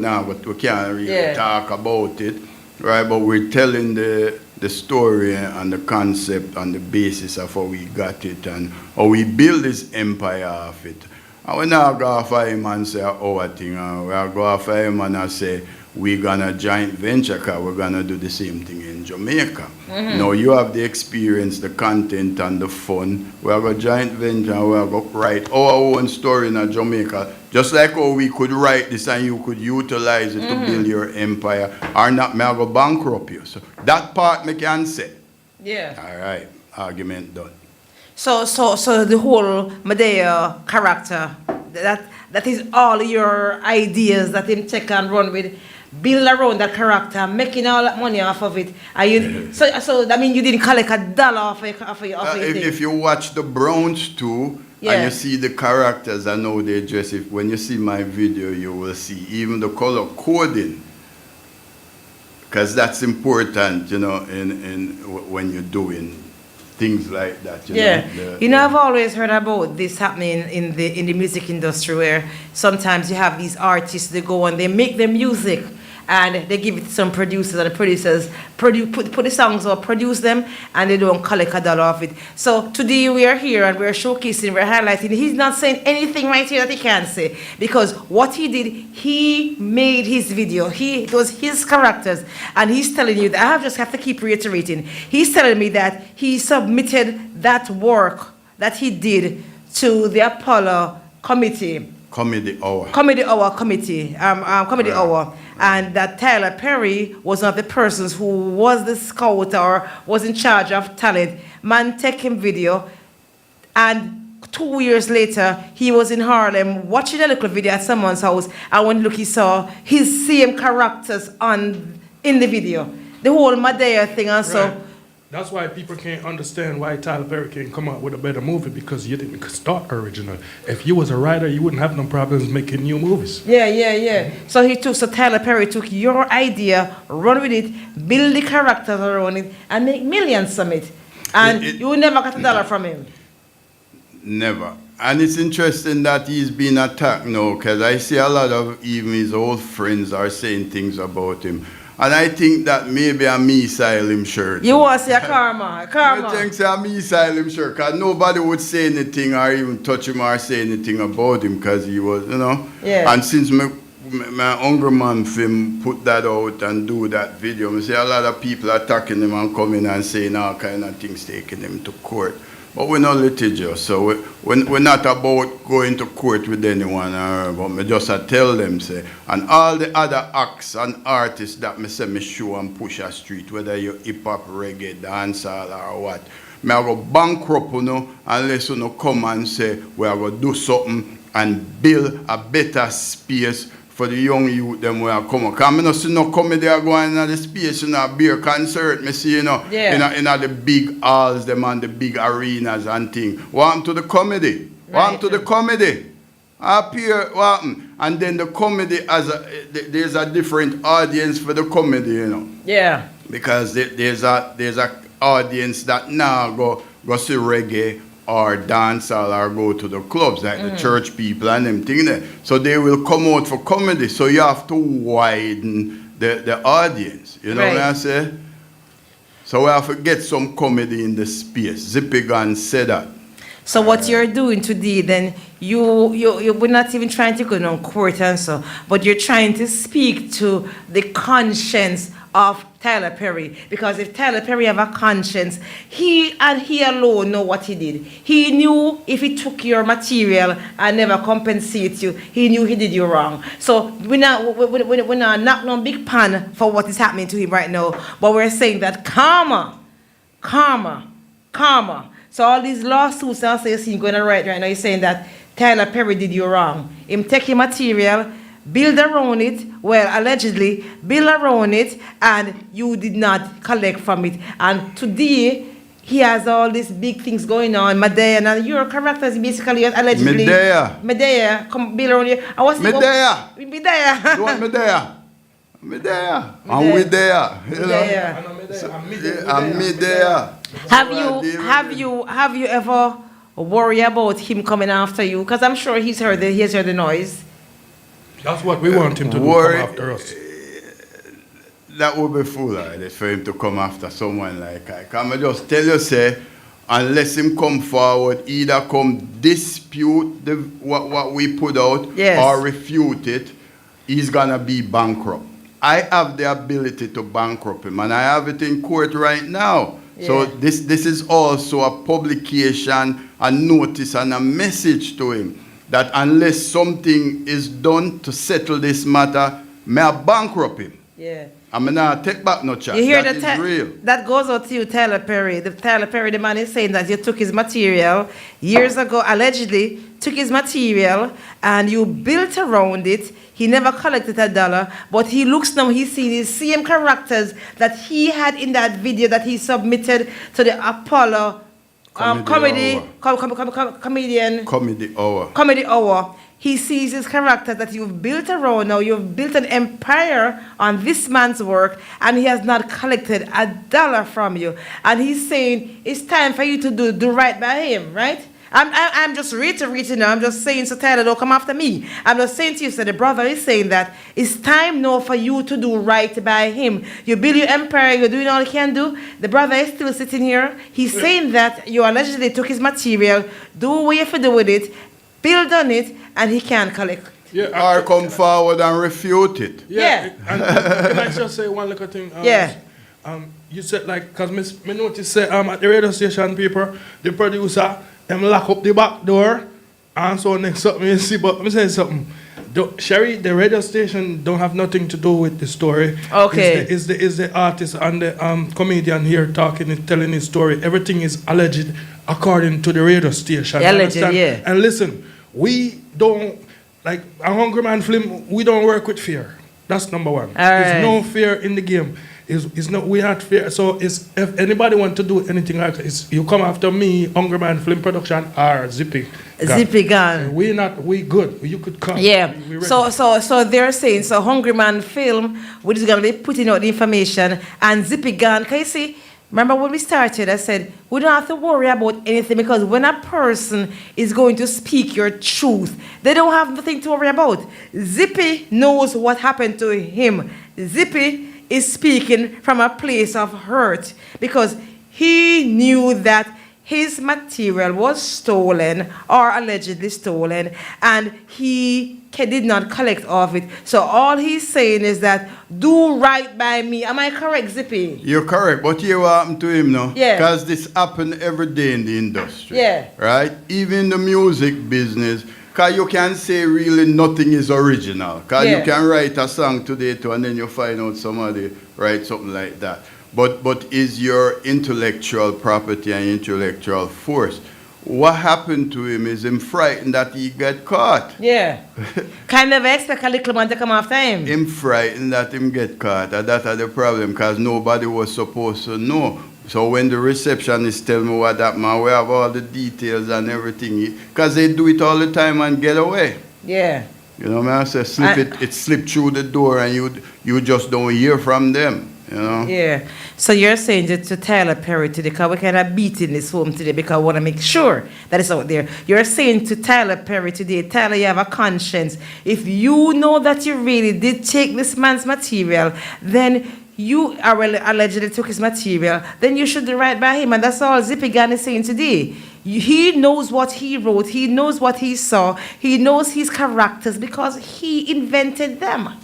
can't really talk about it, right? But we're telling the story and the concept and the basis of how we got it and how we build this empire of it. And we're not going to him and say, our thing, we're going to him and say, we're going to joint venture because we're going to do the same thing in Jamaica. Now you have the experience, the content, and the fun. We're going to joint venture and we're going to write our own story in Jamaica, just like how we could write this and you could utilize it to build your empire, or not, may I go bankrupt you. So that part me can say. Yeah. All right, argument done. So the whole Medea character, that is all your ideas that him take and run with, build around that character, making all that money off of it. And you, so that means you didn't collect $1 off of your thing. If you watch the Browns too, and you see the characters and how they dress, when you see my video, you will see even the color coding, because that's important, you know, in when you're doing things like that. You know, I've always heard about this happening in the music industry, where sometimes you have these artists, they go and they make their music and they give it to some producers, and the producers put the songs or produce them, and they don't collect $1 off it. So today we are here and we're showcasing, we're highlighting. He's not saying anything right here that he can't say, because what he did, he made his video. It was his characters, and he's telling you that I just have to keep reiterating. He's telling me that he submitted that work that he did to the Apollo committee. Comedy Hour. And that Tyler Perry was one of the persons who was the scout or was in charge of talent. Man take him video, and 2 years later, he was in Harlem watching a little video at someone's house, and when look, he saw his same characters in the video. The whole Medea thing, and so... That's why people can't understand why Tyler Perry can't come out with a better movie, because you didn't start original. If you was a writer, you wouldn't have no problems making new movies. Yeah. So Tyler Perry took your idea, run with it, build the characters around it, and make millions from it. And you never got $1 from him. Never. And it's interesting that he's been attacked now, because I see a lot of even his old friends are saying things about him. And I think that maybe a missile him shirt. You want to say a karma. I think it's a missile him shirt, because nobody would say anything or even touch him or say anything about him, because he was, you know. Yeah. And since my Hungry Man film put that out and do that video, I see a lot of people attacking him and coming and saying all kind of things, taking him to court. But we're not litigious, so we're not about going to court with anyone, but me just tell them, say, and all the other acts and artists that me say me show and push a street, whether you hip-hop, reggae, dancehall or what, me I go bankrupt, you know, unless you know come and say, we are going to do something and build a better space for the young youth them where I come. Because I don't see no comedy going in the space, you know, beer concert, me see, you know, in the big halls, them and the big arenas and things. What happened to the comedy? What happened to the comedy? Up here, what happened? And then the comedy, there's a different audience for the comedy, you know. Yeah. Because there's a audience that now go see reggae or dance or go to the clubs, like the church people and them thing there. So they will come out for comedy. So you have to widen the audience. You know what I say? So we have to get some comedy in the space. ZIPPY GAN said that. So what you're doing today, then we're not even trying to go on court and so, but you're trying to speak to the conscience of Tyler Perry. Because if Tyler Perry have a conscience, he and he alone know what he did. He knew if he took your material and never compensate you, he knew he did you wrong. So we're not knock no big pan for what is happening to him right now, but we're saying that karma. So all these lawsuits that you're seeing going on right now, you're saying that Tyler Perry did you wrong. Him take your material, build around it, well, allegedly, build around it, and you did not collect from it. And today, he has all these big things going on. Medea, and your characters basically allegedly. Medea, come build around you. Medea. Medea. You want Medea? Medea. And we there. I'm Medea. Have you ever worried about him coming after you? Because I'm sure he's heard the noise. That's what we want him to do, come after us. That would be foolhardy for him to come after someone like I. Can I just tell you, say, unless him come forward, either come dispute what we put out or refute it, he's going to be bankrupt. I have the ability to bankrupt him, and I have it in court right now. Yeah. So this is also a publication, a notice, and a message to him that unless something is done to settle this matter, may I bankrupt him. Yeah. I'm not take back no chance. You hear that is real. That goes out to you, Tyler Perry. The man is saying that you took his material years ago, allegedly took his material, and you built around it. He never collected $1, but he looks now, he sees the same characters that he had in that video that he submitted to the Apollo Comedy Hour. He sees his character that you've built around now. You've built an empire on this man's work, and he has not collected $1 from you. And he's saying it's time for you to do right by him, right? I'm just reiterating now. I'm just saying, so Tyler, don't come after me. I'm just saying to you, so the brother is saying that it's time now for you to do right by him. You build your empire, you're doing all you can do. The brother is still sitting here. He's saying that you allegedly took his material, do what you have to do with it, build on it, and he can't collect. Yeah, or come forward and refute it. Yeah. And can I just say one little thing? You said, like, because me noticed at the radio station, people, the producer, them lock up the back door, and so next something you see, but let me say something. Sherry, the radio station don't have nothing to do with the story. Okay. Is the artist and the comedian here telling his story. Everything is alleged according to the radio station. Alleged, yeah. And listen, we don't, like a Hungry Man film, we don't work with fear. That's number one. There's no fear in the game. We had fear. So if anybody want to do anything like this, you come after me, Hungry Man Film Production, or Zippy Gan. Zippy Gan. We good. You could come. Yeah. So they're saying, so Hungry Man Film, which is going to be putting out the information, and Zippy Gan, can you see? Remember when we started, I said, we don't have to worry about anything, because when a person is going to speak your truth, they don't have nothing to worry about. Zippy knows what happened to him. Zippy is speaking from a place of hurt, because he knew that his material was stolen or allegedly stolen, and he did not collect all of it. So all he's saying is that, do right by me. Am I correct, Zippy? You're correct, but you what happened to him now? Yeah. Because this happen every day in the industry. Yeah. Right? Even in the music business, because you can say really nothing is original. Because you can write a song today too, and then you find out somebody write something like that. But is your intellectual property and intellectual force. What happened to him is him frightened that he get caught. Yeah. Can never expect a little man to come after him. Him frightened that him get caught. And that's the problem, because nobody was supposed to know. So when the receptionist tell me what that man, we have all the details and everything. Because they do it all the time and get away. Yeah. You know what I say? It slipped through the door and you just don't hear from them. You know? Yeah. So you're saying that to Tyler Perry today, because we're kind of beating this home today, because I want to make sure that it's out there. You're saying to Tyler Perry today, Tyler, you have a conscience. If you know that you really did take this man's material, then you allegedly took his material, then you should do right by him. And that's all Zippy Gan is saying today. He knows what he wrote. He knows what he saw. He knows his characters because he invented them.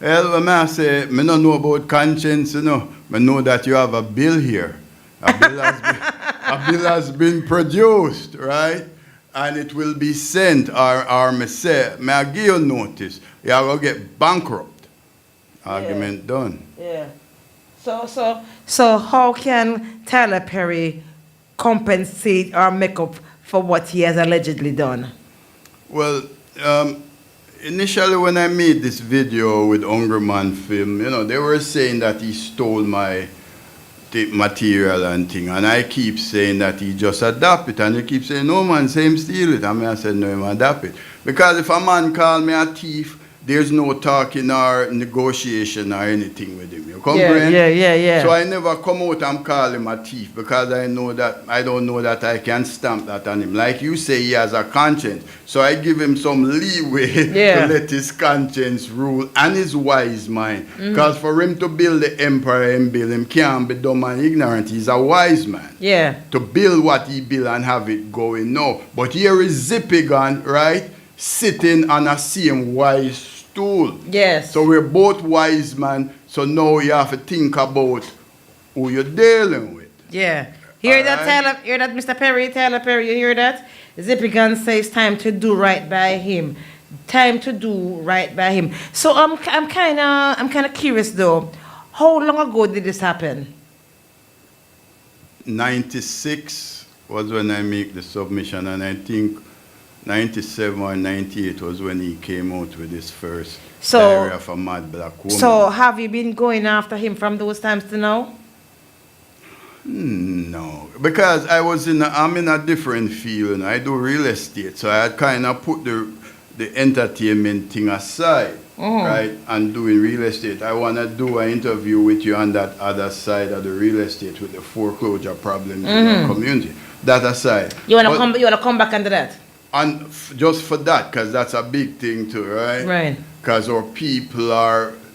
Well, I say, I don't know about conscience, you know. I know that you have a bill here. A bill has been produced, right? And it will be sent, or me say, may I give you notice? You are going to get bankrupt. Argument done. Yeah. So how can Tyler Perry compensate or make up for what he has allegedly done? Well, initially when I made this video with Hungry Man Film, you know, they were saying that he stole my material and thing, and I keep saying that he just adapt it, and they keep saying, no man, say him steal it, and I said, no, him adapt it. Because if a man call me a thief, there's no talking or negotiation or anything with him. You comprehend? Yeah. So I never come out and call him a thief because I don't know that I can stamp that on him. Like you say, he has a conscience. So I give him some leeway to let his conscience rule and his wise mind. Because for him to build the empire and build him can't be dumb and ignorant. He's a wise man. Yeah. To build what he built and have it going now. But here is Zippy Gan, right? Sitting on a same wise stool. Yes. So we're both wise men. So now you have to think about who you're dealing with. Yeah. Hear that, Mr. Perry, Tyler Perry, you hear that? Zippy Gan says time to do right by him. Time to do right by him. So I'm kind of curious though. How long ago did this happen? 96 was when I make the submission, and I think 97 or 98 was when he came out with his first Diary of a Mad Black Woman. So have you been going after him from those times to now? No, because I'm in a different field, and I do real estate, so I had kind of put the entertainment thing aside, right, and doing real estate. I want to do an interview with you on that other side of the real estate with the foreclosure problems in the community. That aside. You want to come back under that? And just for that, because that's a big thing too, right? Right. Because our people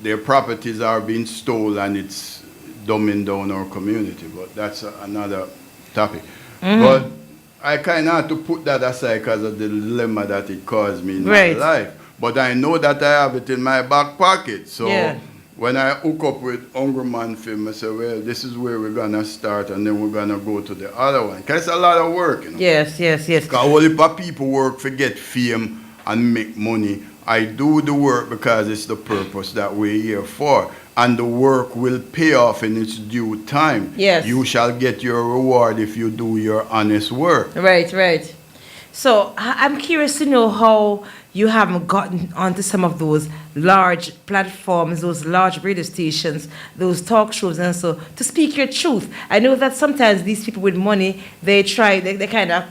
their properties are being stolen, it's dumbing down our community, but that's another topic. But I kind of had to put that aside because of the dilemma that it caused me in my life. But I know that I have it in my back pocket. So when I hook up with Hungry Man Film, I say, well, this is where we're going to start, and then we're going to go to the other one. Because it's a lot of work, you know. Yes. Because a whole heap of people work for get fame and make money. I do the work because it's the purpose that we're here for. And the work will pay off in its due time. Yes. You shall get your reward if you do your honest work. Right. So I'm curious to know how you haven't gotten onto some of those large platforms, those large radio stations, those talk shows, and so to speak your truth. I know that sometimes these people with money, they kind of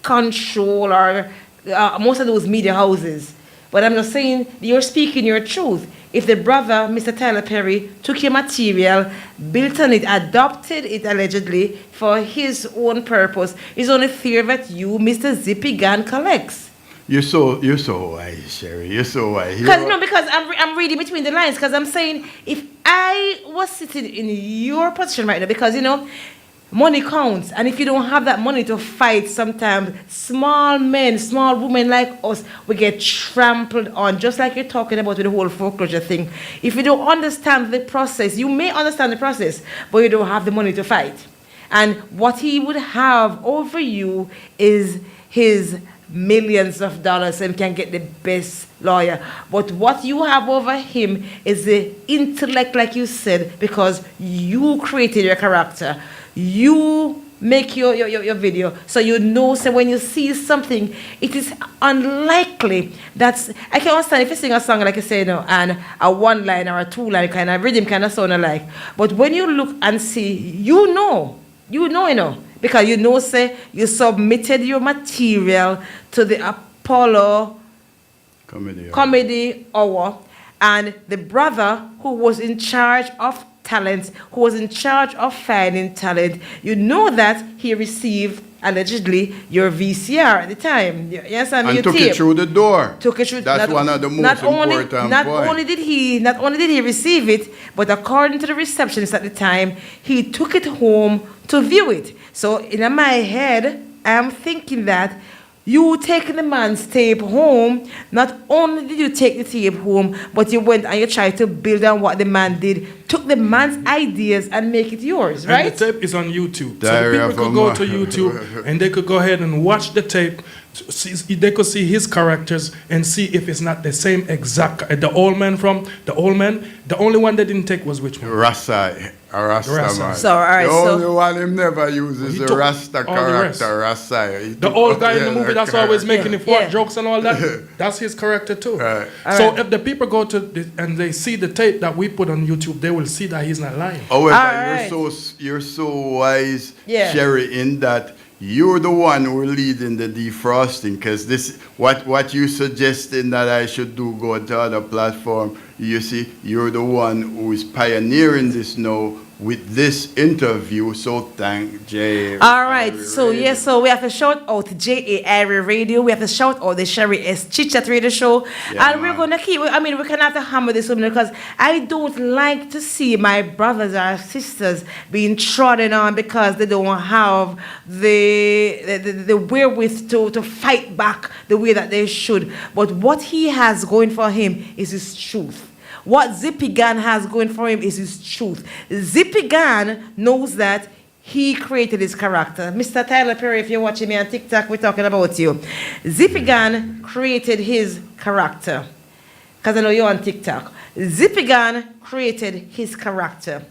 control or most of those media houses. But I'm just saying, you're speaking your truth. If the brother, Mr. Tyler Perry, took your material, built on it, adopted it allegedly for his own purpose, it's only fair that you, Mr. Zippy Gan, collects. You're so wise, Sherry. You're so wise. Because I'm reading between the lines, because I'm saying, if I was sitting in your position right now, because, you know, money counts, and if you don't have that money to fight, sometimes small men, small women like us, we get trampled on, just like you're talking about with the whole foreclosure thing. If you don't understand the process, you may understand the process, but you don't have the money to fight. And what he would have over you is his millions of dollars and can get the best lawyer. But what you have over him is the intellect, like you said, because you created your character. You make your video, so you know, so when you see something, it is unlikely that's, I can understand if you sing a song, like you say, you know, and a one line or a two line kind of rhythm kind of sound alike. But when you look and see, you know, because you know, say, you submitted your material to the Apollo Comedy Hour, and the brother who was in charge of talent, who was in charge of finding talent, you know that he received allegedly your VCR at the time. Yes, and took tape. It through the door. Took it through. That's one of the most important points. Not only did he receive it, but according to the receptionist at the time, he took it home to view it. So in my head, I'm thinking that You taking the man's tape home. Not only did you take the tape home, but you went and you tried to build on what the man did. Took the man's ideas and make it yours, right? And the tape is on YouTube. Diary so the people of could a go man. to YouTube and they could go ahead and watch the tape. They could see his characters and see if it's not the same exact. The old man, the only one they didn't take was which one? Rasta. A Rasta Rasta. man. So, all right, the so- only one him never uses He the took Rasta all the rest. character, Rasta. He The took old all guy in the the movie other that's always making the fart Yeah. jokes and all that, that's his character too. Right. So if the people go to and they see the tape that we put on YouTube, they will see that he's not lying. However, Alright. you're so wise, Yeah. Sherry, in that you're the one who are leading the defrosting, because this what you suggesting that I should do, go to other platform. You see, you're the one who is pioneering this now with this interview. So thank Jay. All right, so yes, so we have to shout out JAIRIE Radio. We have to shout out the Sherry S Chit Chat Radio show, Yeah, and we're man. gonna keep. I mean, we're gonna have to hammer this woman because I don't like to see my brothers or sisters being trodden on because they don't have the wherewith to fight back the way that they should. But what he has going for him is his truth. What Zippy Gan has going for him is his truth. Zippy Gan knows that he created his character. Mr. Tyler Perry, if you're watching me on TikTok, we're talking about you. Zippy Gan created his character. Because I know you're on TikTok. Zippy Gan created his character.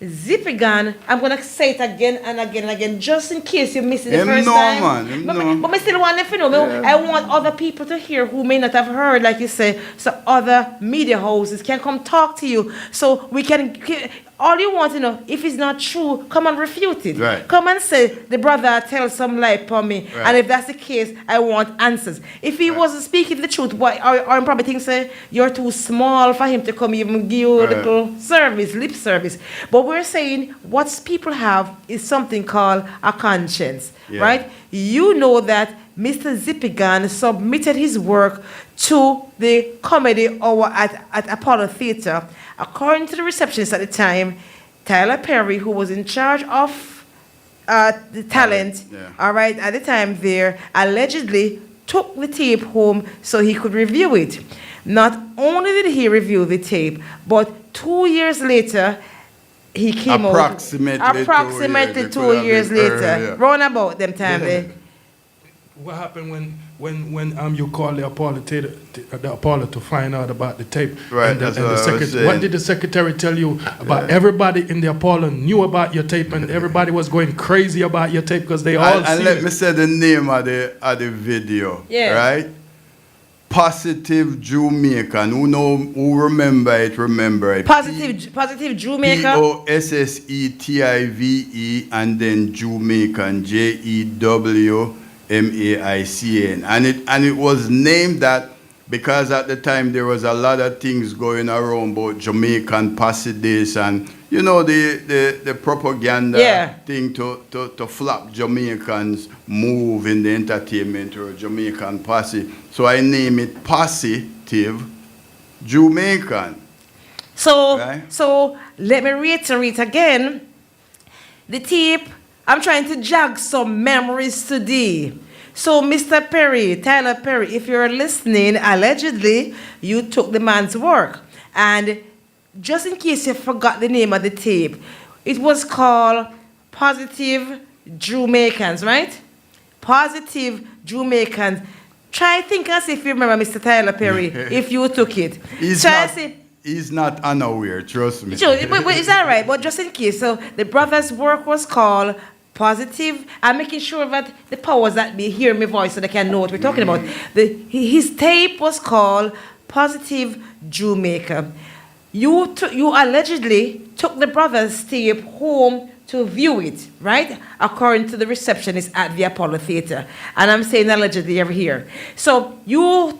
Zippy Gan, I'm going to say it again and again and again, just in case you missed it the Him first know, time. man, him know. But I still want to know. I want other people to hear who may not have heard, like you say, so other media houses can come talk to you. So we can, all you want to know, if it's not true, come and refute it. Right. Come and say, the brother tell some lie upon me. Right. And if that's the case, I want answers. If he wasn't speaking the truth, why, or probably think, say, you're too small for him to come even give you a Right. little service, lip service. But we're saying what people have is something called a conscience, Yeah. right? You know that Mr. Zippy Gan submitted his work to the comedy hour at Apollo Theatre. According to the receptionist at the time, Tyler Perry, who was in charge of the talent, Yeah. all right, at the time there, allegedly took the tape home so he could review it. Not only did he review the tape, but 2 years later, he came Approximately out. Approximately 2 years later. earlier. Round about them time there. What happened when you called the Apollo to find out about the tape? Right, And that's and what I was saying. what did the secretary tell you about? Everybody in the Apollo knew about your tape, and everybody was going crazy about your tape because they all And seen let it. me say the name of the video. Yeah. Right? Positive Jamaican. Who remember it. Positive Jamaica. POSSETIVE and then Jamaican, JEWMAICN. And it was named that because at the time there was a lot of things going around about Jamaican posse this and you know the propaganda Yeah. thing to flop Jamaicans move in the entertainment or Jamaican posse. So I name it Positive Jamaican. So, Right. so let me reiterate again. The tape, I'm trying to jog some memories today. So, Mr. Perry, Tyler Perry, if you're listening, allegedly, you took the man's work. And just in case you forgot the name of the tape, it was called Positive Jamaicans, right? Positive Jamaicans. Try think and see if you remember Mr. Tyler Perry, if you took it. He's not unaware, trust me. Sure, but it's all right. But just in case, so the brother's work was called Positive. I'm making sure that the powers that be hear my voice so they can know what we're talking about. His tape was called Positive Jamaica. You allegedly took the brother's tape home to view it, right? According to the receptionist at the Apollo Theatre. And I'm saying allegedly over here. So you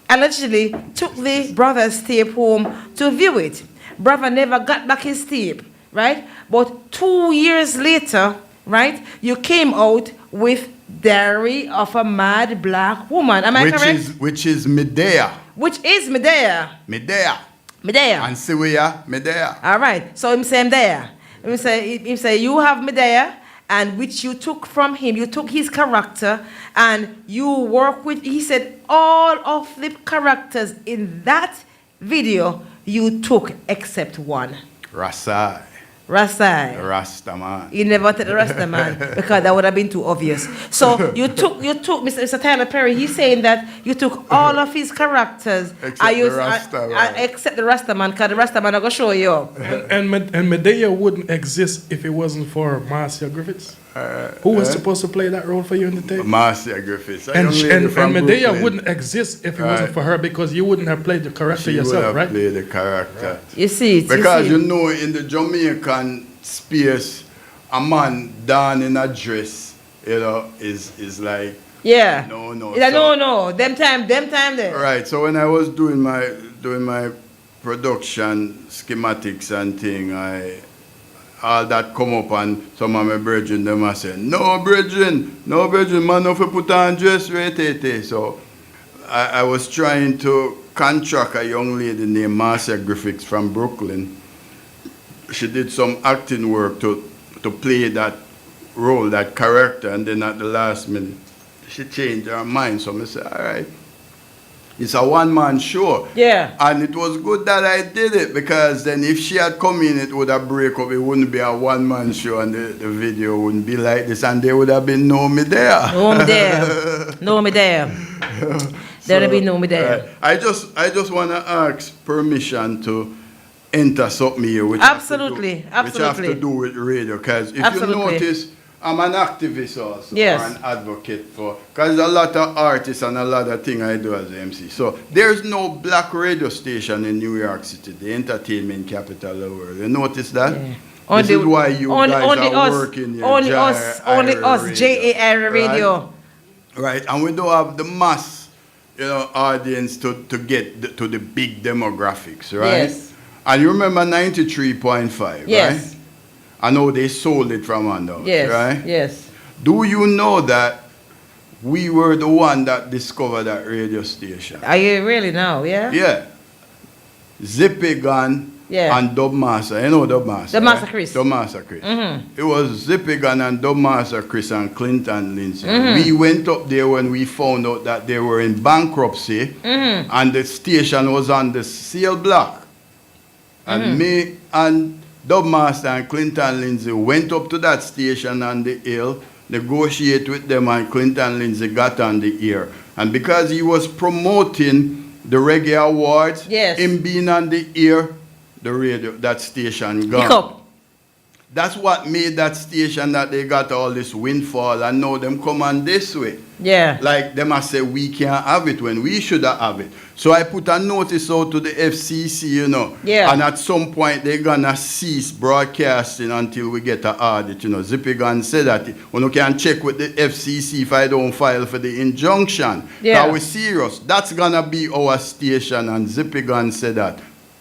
allegedly took the brother's tape home to view it. Brother never got back his tape, right? But 2 years later, right, you came out with Diary of a Mad Black Woman. Am I correct? Which is Medea. Which is Medea. Medea. Medea. And Syria, Medea. All right. So him say him there. Him say you have Medea and which you took from him. You took his character and you work with, he said, all of the characters in that video you took except one. Rasai. Rasai. Rastaman. You never took the Rastaman because that would have been too obvious. So you took Mr. Tyler Perry, he's saying that you took all of his characters except the Rastaman. Except the Rastaman, because the Rastaman are going to show you up. And Medea wouldn't exist if it wasn't for Marcia Griffiths. Who was supposed to play that role for you in the tape? Marcia Griffiths. And Medea wouldn't exist if it wasn't for her, because you wouldn't have played the character yourself, right? Played the character. Right. You see it. Because you know, in the Jamaican space, a man down in a dress, you know, is like yeah. No. Yeah, no. Them time there. Right. So when I was doing my production schematics and thing, all that come up and some of my brethren them I say, no brethren, man, no for put on dress right. So I was trying to contract a young lady named Marcia Griffiths from Brooklyn. She did some acting work to play that role, that character, and then at the last minute she changed her mind. So I said, all right. It's a one-man show. Yeah. And it was good that I did it, because then if she had come in, it would have break up. It wouldn't be a one-man show and the video wouldn't be like this, and there would have been no me there. No me there. There would be no me there. I just want to ask permission to enter something here, which Absolutely. which have to do with radio, because if you notice, I'm an activist also, yes, or an advocate for, because a lot of artists and a lot of things I do as MC. So there's no black radio station in New York City, the entertainment capital of the world. You notice that? Yeah. This is why you guys are working here. Only us, JAIRIE Radio. Right, and we don't have the mass, audience to get to the big demographics, right? Yes. And you remember 93.5, yes, right? I know they sold it from under, yes, right? Yes. Do you know that we were the one that discovered that radio station? Are you really now? Yeah. Yeah. ZIPPY GAN, yeah, and Dub Master. You know Dub Master? Dub Master Chris. Dub Master Chris. Mm-hmm. It was ZIPPY GAN and Dub Master Chris and Clinton Lindsay. Mm-hmm. We went up there when we found out that they were in bankruptcy, mm-hmm, and the station was on the sale block. And mm-hmm, me and Dub Master and Clinton Lindsay went up to that station on the hill, negotiate with them, and Clinton Lindsay got on the air. And because he was promoting the reggae awards, yes, him being on the air, the radio, that station gone. That's what made that station that they got all this windfall, and now them come on this way. Yeah. Like them I say we can't have it when we should have it. So I put a notice out to the FCC, Yeah. And at some point they're gonna cease broadcasting until we get an audit, ZIPPY GAN said that. You can check with the FCC if I don't file for the injunction. Yeah. That we're serious. That's gonna be our station, and ZIPPY GAN said that.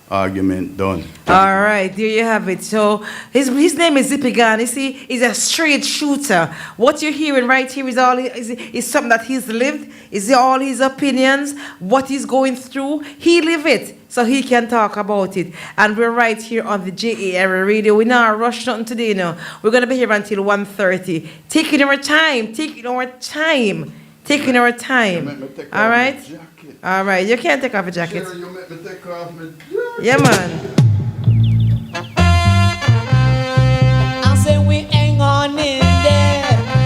Argument done. All right, there you have it. So his name is ZIPPY GAN. You see, he's a straight shooter. What you're hearing right here is something that he's lived. Is all his opinions, what he's going through. He live it, so he can talk about it. And we're right here on the JAIRIE Radio. We're not rushing nothing today, We're gonna be here until 1:30. Taking our time. All right. All right, you can't take off a jacket. Sure, you make me take off my jacket. Yeah, man. I say we hang on in there.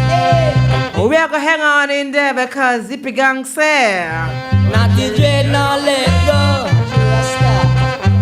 Hey. We are going to hang on in there because ZIPPY GAN say, not the dread, now let go.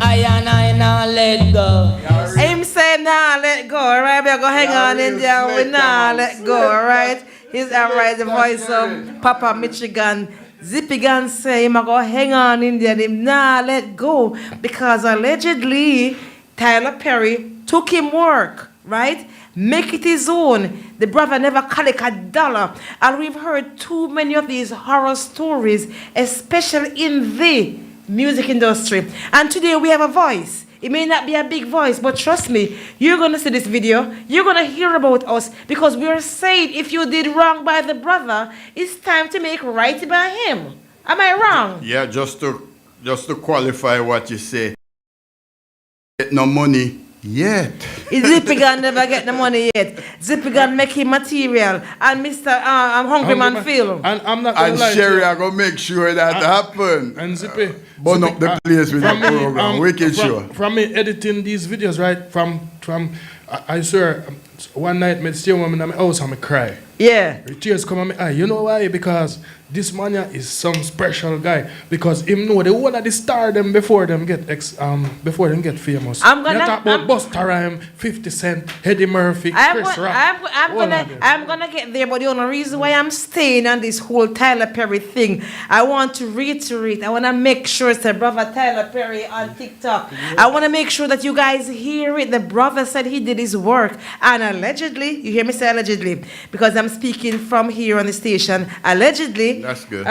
I now let go. Him say, nah, let go, all right? We are going to hang on in there. We nah, let go, all right? He's all right, the voice of Papa Michigan. ZIPPY GAN say him go hang on in there and him nah let go because allegedly Tyler Perry took him work, right? Make it his own. The brother never collect a dollar. And we've heard too many of these horror stories, especially in the music industry. And today we have a voice. It may not be a big voice, but trust me, you're going to see this video. You're going to hear about us because we're saying if you did wrong by the brother, it's time to make right by him. Am I wrong? Yeah, just to qualify what you say, get no money Yet. Zippy Gan never get the money yet. Zippy Gan making material. And Mr. Hungry Man Phil. And I'm not gonna And lie. Sherry, I gonna make sure that happen. And Zippy. Burn up the place with the program. Wicked show. From me editing these videos, right? I swear, one night me stay woman in my house and me cry. Yeah. The tears come on my eye. You know why? Because this man here is some special guy. Because him know the one of the star them before them get famous. I'm gonna you talk about Busta Rhymes, 50 Cent, Eddie Murphy, Chris Rock. I'm gonna get there, but the only reason why I'm staying on this whole Tyler Perry thing, I want to reiterate. I want to make sure it's the brother Tyler Perry on TikTok. I want to make sure that you guys hear it. The brother said he did his work, and allegedly, you hear me say allegedly, because I'm speaking from here on the station. Allegedly, that's good.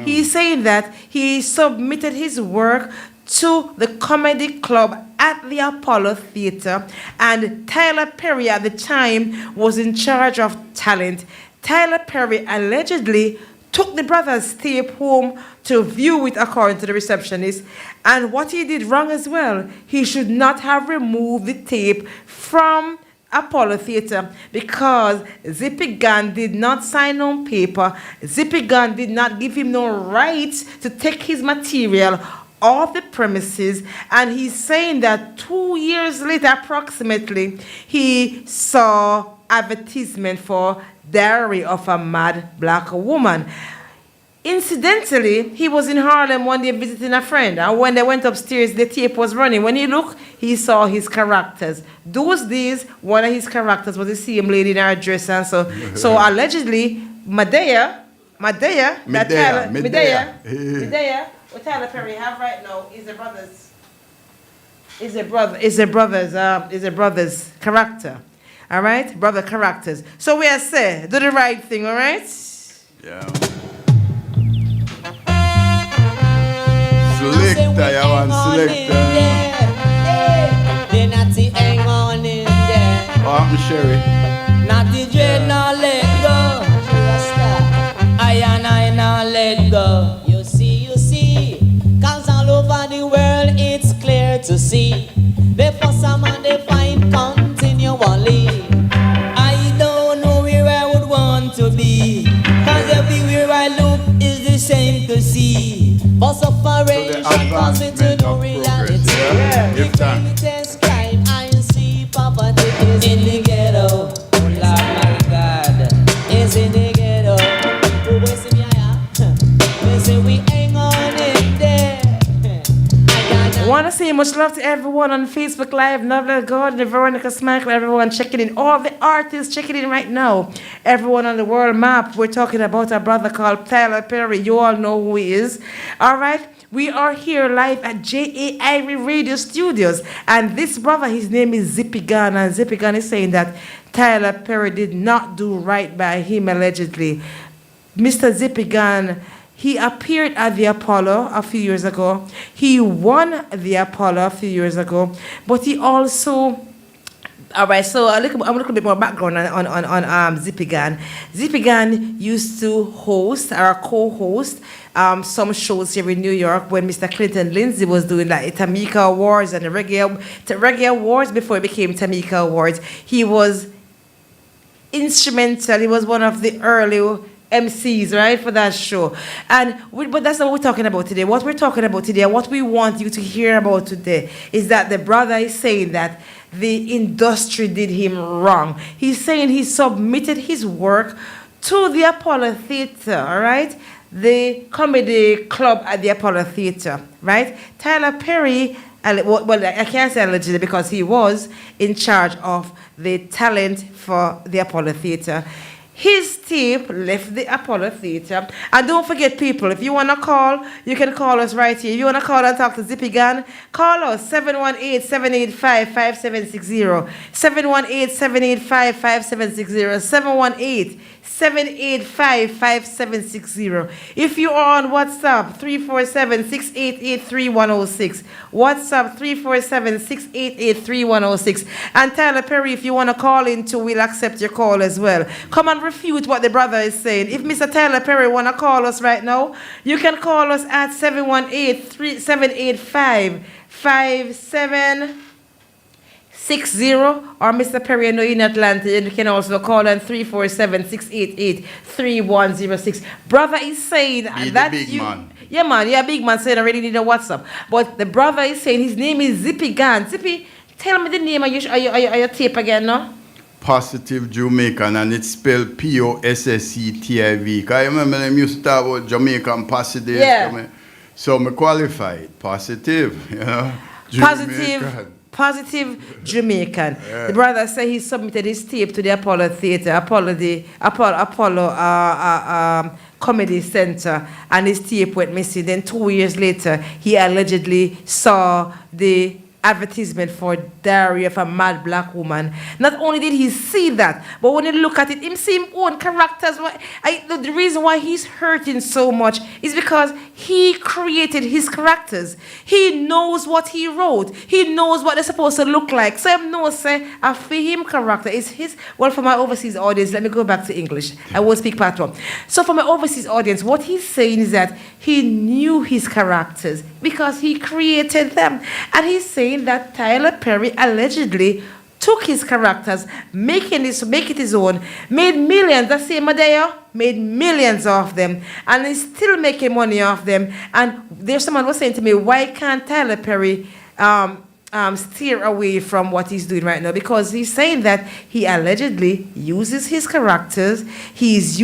He's saying that he submitted his work to the comedy club at the Apollo Theater, and Tyler Perry at the time was in charge of talent. Tyler Perry allegedly took the brother's tape home to view it, according to the receptionist, and what he did wrong as well, he should not have removed the tape from Apollo Theater, because Zippy Gan did not sign on paper. Zippy Gan did not give him no right to take his material off the premises, and he's saying that 2 years later approximately he saw advertisement for Diary of a Mad Black Woman. Incidentally, he was in Harlem one day visiting a friend, and when they went upstairs, the tape was running. When he looked, he saw his characters. Those days, one of his characters was the same lady in her dress, and so allegedly, Medea, what Tyler Perry have right now is a brother's character. All right, brother characters. So we are say, do the right thing. All right. Yeah. Selector, you want selector. They not hang on in there. Oh, I'm Sherry. Not the dread, now let go. I now let go. You see, cause all over the world it's clear to see. They for some and they find continually. I don't know where I would want to be, cause everywhere I look is the same to see. For separation cause it's a new reality. Give time. Crime, I see poverty is in the ghetto. Oh Lord my God, is in the ghetto. Oh, we see me we say we hang on in there. I want to say much love to everyone on Facebook Live, Novel God, Veronica Smackle, everyone checking in, all the artists checking in right now, everyone on the world map. We're talking about a brother called Tyler Perry. You all know who he is. All right, we are here live at JAIRIE Radio Studios, and this brother, his name is Zippy Gan, and Zippy Gan is saying that Tyler Perry did not do right by him allegedly. Mr. Zippy Gan, he appeared at the Apollo a few years ago. He won the Apollo a few years ago, but he also... All right, so a little bit more background on Zippy Gan. Zippy Gan used to host or co-host some shows here in New York when Mr. Clinton Lindsay was doing like Tamika Awards and the Reggae Awards before it became Tamika Awards. He was instrumental. He was one of the early MCs, right, for that show. But that's not what we're talking about today. What we're talking about today, and what we want you to hear about today, is that the brother is saying that the industry did him wrong. He's saying he submitted his work to the Apollo Theater, all right? The comedy club at the Apollo Theater, right? Tyler Perry, well, I can't say allegedly because he was in charge of the talent for the Apollo Theater. His tape left the Apollo Theater. And don't forget, people, if you want to call, you can call us right here. If you want to call and talk to Zippy Gan, call us 718-785-5760. 718-785-5760. 718-785-5760. If you are on WhatsApp, 347-688-3106. WhatsApp, 347-688-3106. And Tyler Perry, if you want to call in too, we'll accept your call as well. Come and refute what the brother is saying. If Mr. Tyler Perry want to call us right now, you can call us at 718-785-5760. or Mr. Perry, I know you're in Atlanta, and you can also call on 347-688-3106. Brother is saying that big man. Yeah, man, you're a big man, saying I really need a WhatsApp. But the brother is saying his name is ZIPPY GAN. Zippy, tell me the name of your tape again, no? Positive Jamaican, and it's spelled Possective. Because I remember them used to talk about Jamaican positive. Yeah. So I qualified. Positive, you know. Positive Jamaican. Yeah. The brother said he submitted his tape to the Apollo Theatre, Apollo Comedy Center, and his tape went missing. Then 2 years later, he allegedly saw the advertisement for Diary of a Mad Black Woman. Not only did he see that, but when you look at it, him see his own characters. The reason why he's hurting so much is because he created his characters. He knows what he wrote. He knows what they're supposed to look like. So him knows, say, a for him character is his. Well, for my overseas audience, let me go back to English. I won't speak patois. So for my overseas audience, what he's saying is that he knew his characters because he created them. And he's saying that Tyler Perry allegedly took his characters, make it his own, made millions. That same Madea made millions of them, and is still making money off them. And there's someone was saying to me, why can't Tyler Perry steer away from what he's doing right now? Because he's saying that he allegedly uses his characters, he's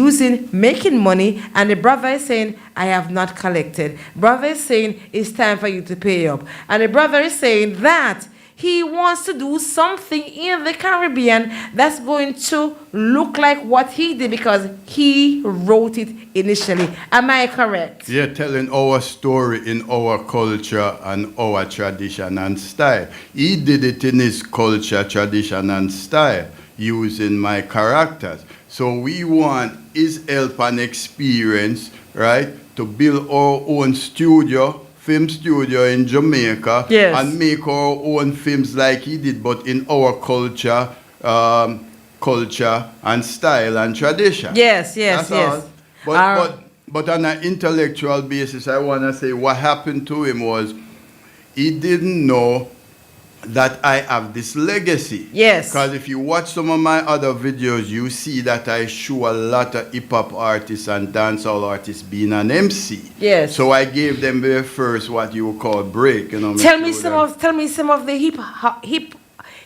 making money, and the brother is saying, I have not collected. Brother is saying, it's time for you to pay up. And the brother is saying that he wants to do something in the Caribbean that's going to look like what he did because he wrote it initially. Am I correct? Yeah, telling our story in our culture and our tradition and style. He did it in his culture, tradition, and style, using my characters. So we want his help and experience, right, to build our own film studio in Jamaica, yes, and make our own films like he did, but in our culture and style and tradition. Yes. All. But on an intellectual basis, I want to say what happened to him was he didn't know that I have this legacy. Yes. Because if you watch some of my other videos, you see that I show a lot of hip-hop artists and dancehall artists being an MC. Yes. So I gave them their first what you would call break. You know, tell me some of the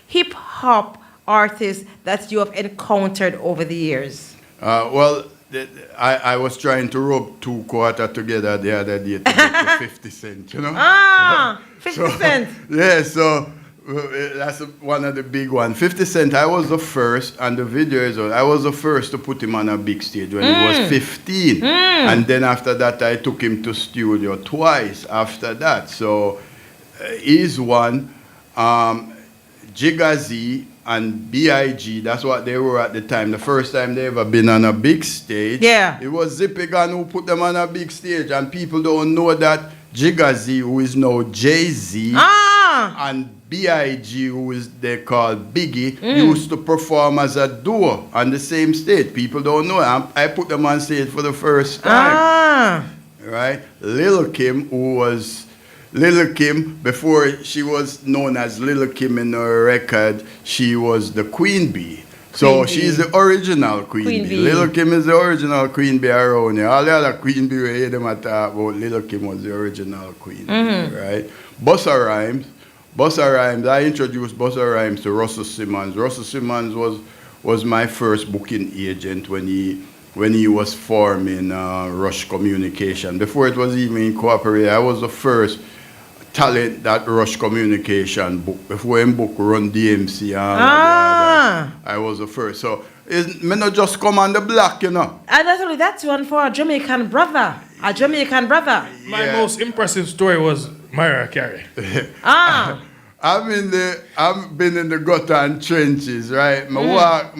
hip hop artists that you have encountered over the years. I was trying to rub 2 quarters together the other day to get to 50 Cent, you know? 50 Cent. Yeah, so that's one of the big ones. 50 Cent, I was the first, and the video is, I was the first to put him on a big stage when he was 15. And then after that, I took him to studio twice after that. So he's one. Jigga and B.I.G., that's what they were at the time. The first time they ever been on a big stage. Yeah. It was ZIPPY GAN who put them on a big stage, and people don't know that Jigga, who is now Jay-Z, and B.I.G., who is they call Biggie, used to perform as a duo on the same stage. People don't know. I put them on stage for the first time. Right? Lil' Kim, before she was known as Lil' Kim in her record, she was the Queen Bee. So she's the original Queen Bee. Lil' Kim is the original Queen Bee around here. All the other Queen Bee we hear them at talk about, Lil' Kim was the original Queen Bee, right? Busta Rhymes, I introduced Busta Rhymes to Russell Simmons. Russell Simmons was my first booking agent when he was forming Rush Communication. Before it was even incorporated, I was the first talent that Rush Communication book. Before him book Run DMC I was the first. So me not just come on the block, you know. And not only that, one for a Jamaican brother. My most impressive story was Mariah Carey. I've been in the gutter and trenches, right? I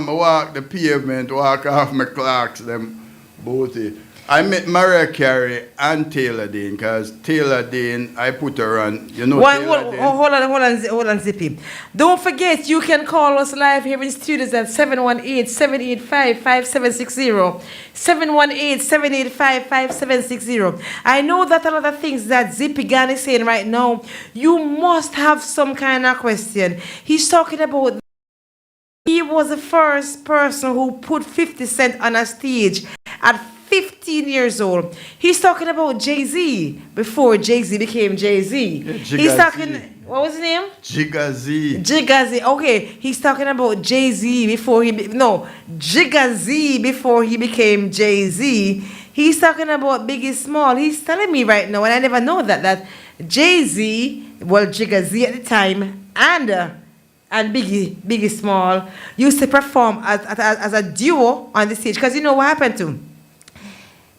walk the pavement, walk off my clocks, them booty. I met Mariah Carey and Taylor Dane, because Taylor Dane, I put her on, you know Taylor Dane? Hold on, Zippy. Don't forget, you can call us live here in studios at 718-785-5760. 718-785-5760. I know that a lot of things that Zippy Gan is saying right now, you must have some kind of question. He's talking about he was the first person who put 50 Cent on a stage at 15 years old. He's talking about Jay-Z before Jay-Z became Jay-Z. Yeah, He's talking, what was his name? Jigga Z. Jigga Z. Okay, he's talking about Jay-Z before Jigga Z before he became Jay-Z. He's talking about Biggie Small. He's telling me right now, and I never know that Jay-Z, well, Jigga Z at the time, and Biggie Small used to perform as a duo on the stage. Because you know what happened to him?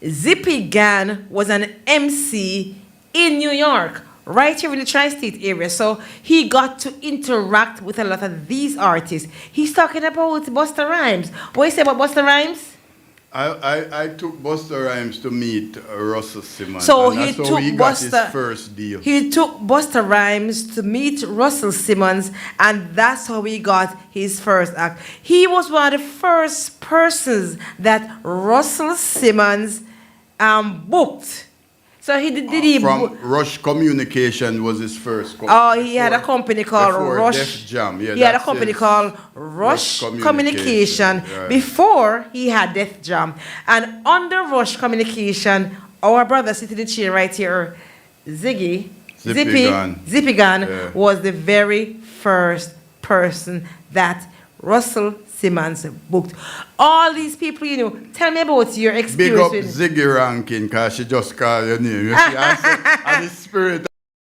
Zippy Gan was an MC in New York, right here in the tri-state area. So he got to interact with a lot of these artists. He's talking about Busta Rhymes. What you say about Busta Rhymes? I took Busta Rhymes to meet Russell Simmons. So and that's how he got his first deal. He took Busta Rhymes to meet Russell Simmons, and that's how he got his first act. He was one of the first persons that Russell Simmons booked. So he did from Rush Communication was his first company. Oh, he had a company called Rush. Def Jam. Yeah, he had a company called Rush Communication right. Before he had Def Jam. And under Rush Communication, our brother sitting in the chair right here, Zippy Gan was the very first person that Russell Simmons booked. All these people, you know, tell me about your experience. Big up Ziggy Rankin, because she just called your name. You see, I said, and the spirit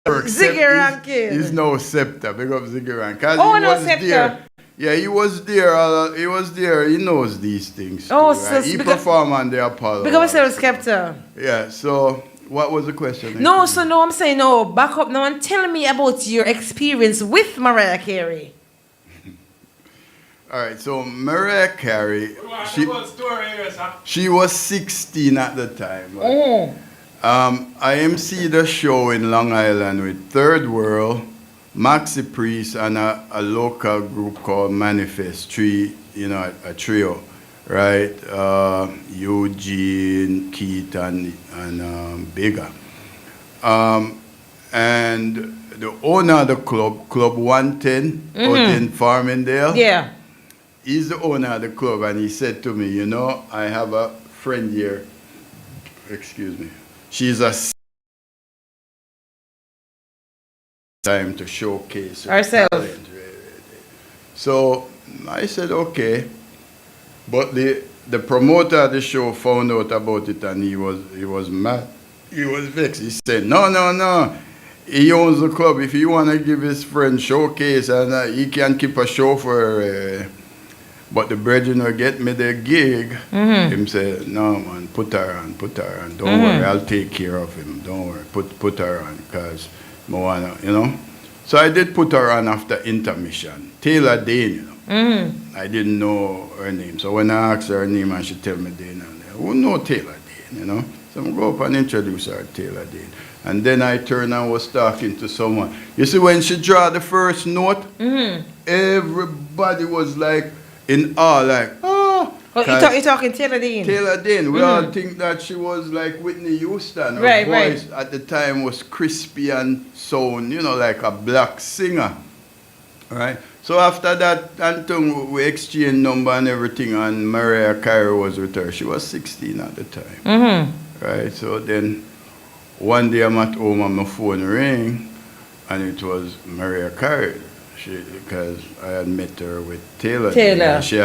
works. Ziggy Rankin. He's no Scepter. Big up Ziggy Rankin. Oh, no Scepter. Yeah, he was there. He was there. He knows these things. Oh, too, so right? He performed on the Apollo. Because I was Scepter. Yeah, so what was the question? I'm saying, back up now and tell me about your experience with Mariah Carey. All right, so Mariah Carey, she was 16 at the time. Right? I emceed a show in Long Island with Third World, Maxi Priest, and a local group called Manifest, a trio, right? Eugene, Keith, and Bigger. And the owner of the club, Club 110, out in Farmingdale. Yeah. He's the owner of the club, and he said to me, I have a friend here, excuse me, she's a time to showcase herself. So I said, okay, but the promoter of the show found out about it, and he was mad, he was vexed. He said, no, he owns the club. If he want to give his friend showcase, and he can keep a show for but the brethren will get me the gig. Him say, no man, put her on. Don't worry, I'll take care of him. Don't worry, put her on, because I wanna, So I did put her on after intermission. Taylor Dane, I didn't know her name. So when I asked her name, and she tell me Dane, who know Taylor Dane, So I go up and introduce her to Taylor Dane. And then I turned and was talking to someone. You see, when she draw the first note, everybody was like, in awe, like, oh. You're talking Taylor Dane. Taylor Dane. We all think that she was like Whitney Houston. Her voice at the time was crispy and sound, like a black singer. Right? So after that, Anton, we exchanged number and everything, and Mariah Carey was with her. She was 16 at the time. Right? So then one day I'm at home and my phone rang, and it was Mariah Carey. Because I had met her with Taylor. And she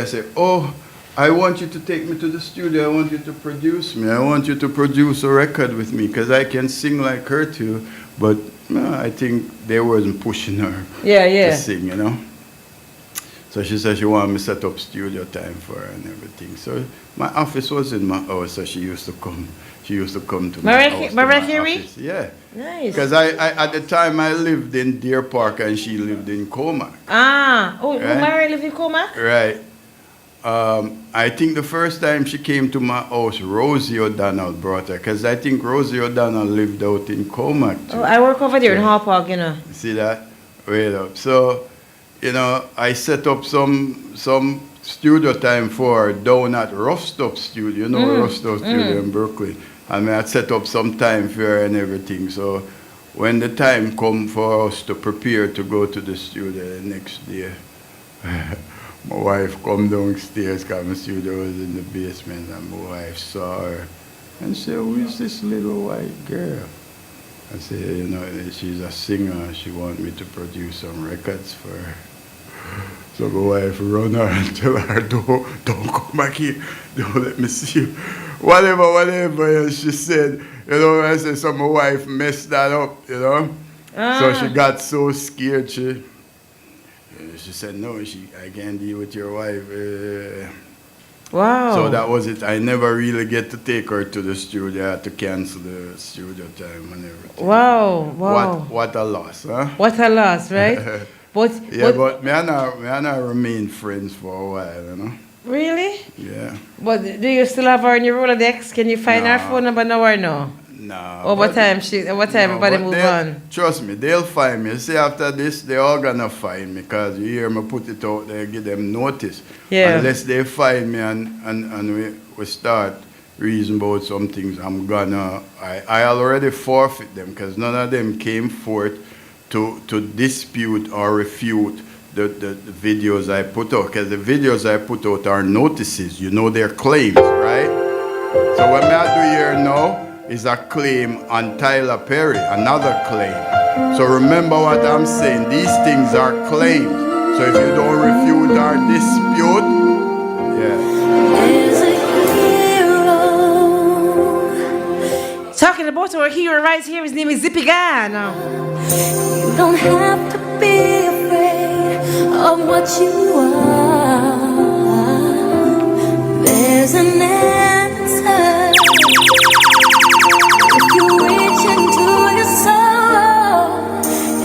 said, oh, I want you to take me to the studio. I want you to produce me. I want you to produce a record with me, because I can sing like her too. But I think they wasn't pushing her to sing, So she said she wanted me to set up studio time for her and everything. So my office was in my house, so she used to come. She used to come to my house. Mariah Carey? Yeah. Nice. Because I at the time I lived in Deer Park and she lived in Comac. Mariah lived in Comac? Right. I think the first time she came to my house, Rosie O'Donnell brought her, because I think Rosie O'Donnell lived out in Comac too. Oh, I work over there in Hall Park, you know. See that? Wait up. So, I set up some studio time for her down at Rough Stuff Studio, Rough Stuff Studio in Brooklyn. And I had set up some time for her and everything. So when the time come for us to prepare to go to the studio the next day, my wife come downstairs because my studio was in the basement, and my wife saw her and said, "Who is this little white girl?" I said, she's a singer. She wants me to produce some records for her. So my wife run her and tell her, don't come back here. Don't let me see you. Whatever. And she said, I said, so my wife messed that up, So she got so scared. She said, no, I can't deal with your wife. Wow. So that was it. I never really get to take her to the studio. I had to cancel the studio time and everything. Wow. What a loss, huh? What a loss, right? But me and her remain friends for a while, Really? Yeah. But do you still have her in your Rolodex? Can you find her phone number now or no? No. Over time everybody move on? Trust me, they'll find me. See, after this, they're all gonna find me, because you hear me put it out there, give them notice. Yeah. Unless they find me and we start reason about some things, I already forfeit them, because none of them came forth to dispute or refute the videos I put out, because the videos I put out are notices, they're claims, right? So what I do here now is a claim on Tyler Perry, another claim. So remember what I'm saying, these things are claims. So if you don't refute or dispute, There's a hero. Talking about our hero right here, his name is Zippy Gan. You don't have to be afraid of what you are. There's an answer. If you reach into your sorrow,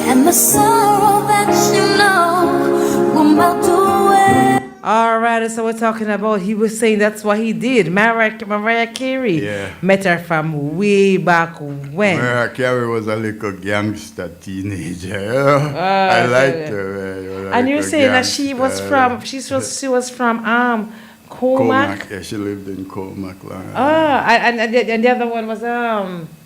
and the sorrow that you know will melt away. All right, so we're talking about, he was saying that's what he did. Mariah Carey met her from way back when. Mariah Carey was a little gangster teenager. I liked her. And you're saying that she was from Comac? Yeah, she lived in Comac. And the other one was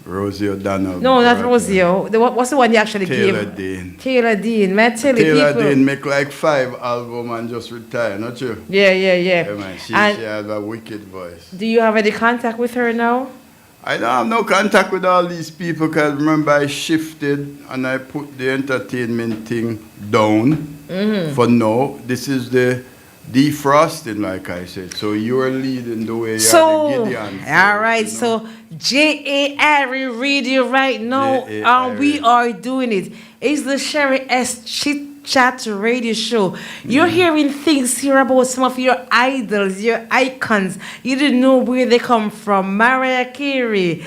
Rosie O'Donnell. No, not Rosie. What's the one you actually Taylor gave? Dean. Taylor Dean. Man, tell you Taylor people. Dean make like 5 albums and just retire, not you? Yeah. Man, she has a wicked voice. Do you have any contact with her now? I don't have no contact with all these people, because remember I shifted and I put the entertainment thing down for now. This is the defrosting, like I said. So you're leading the way. You're the Gideon. All right. So JAIRIE Radio right now, we are doing it. It's the Sherry S. Chit Chat Radio Show. You're hearing things here about some of your idols, your icons. You didn't know where they come from. Mariah Carey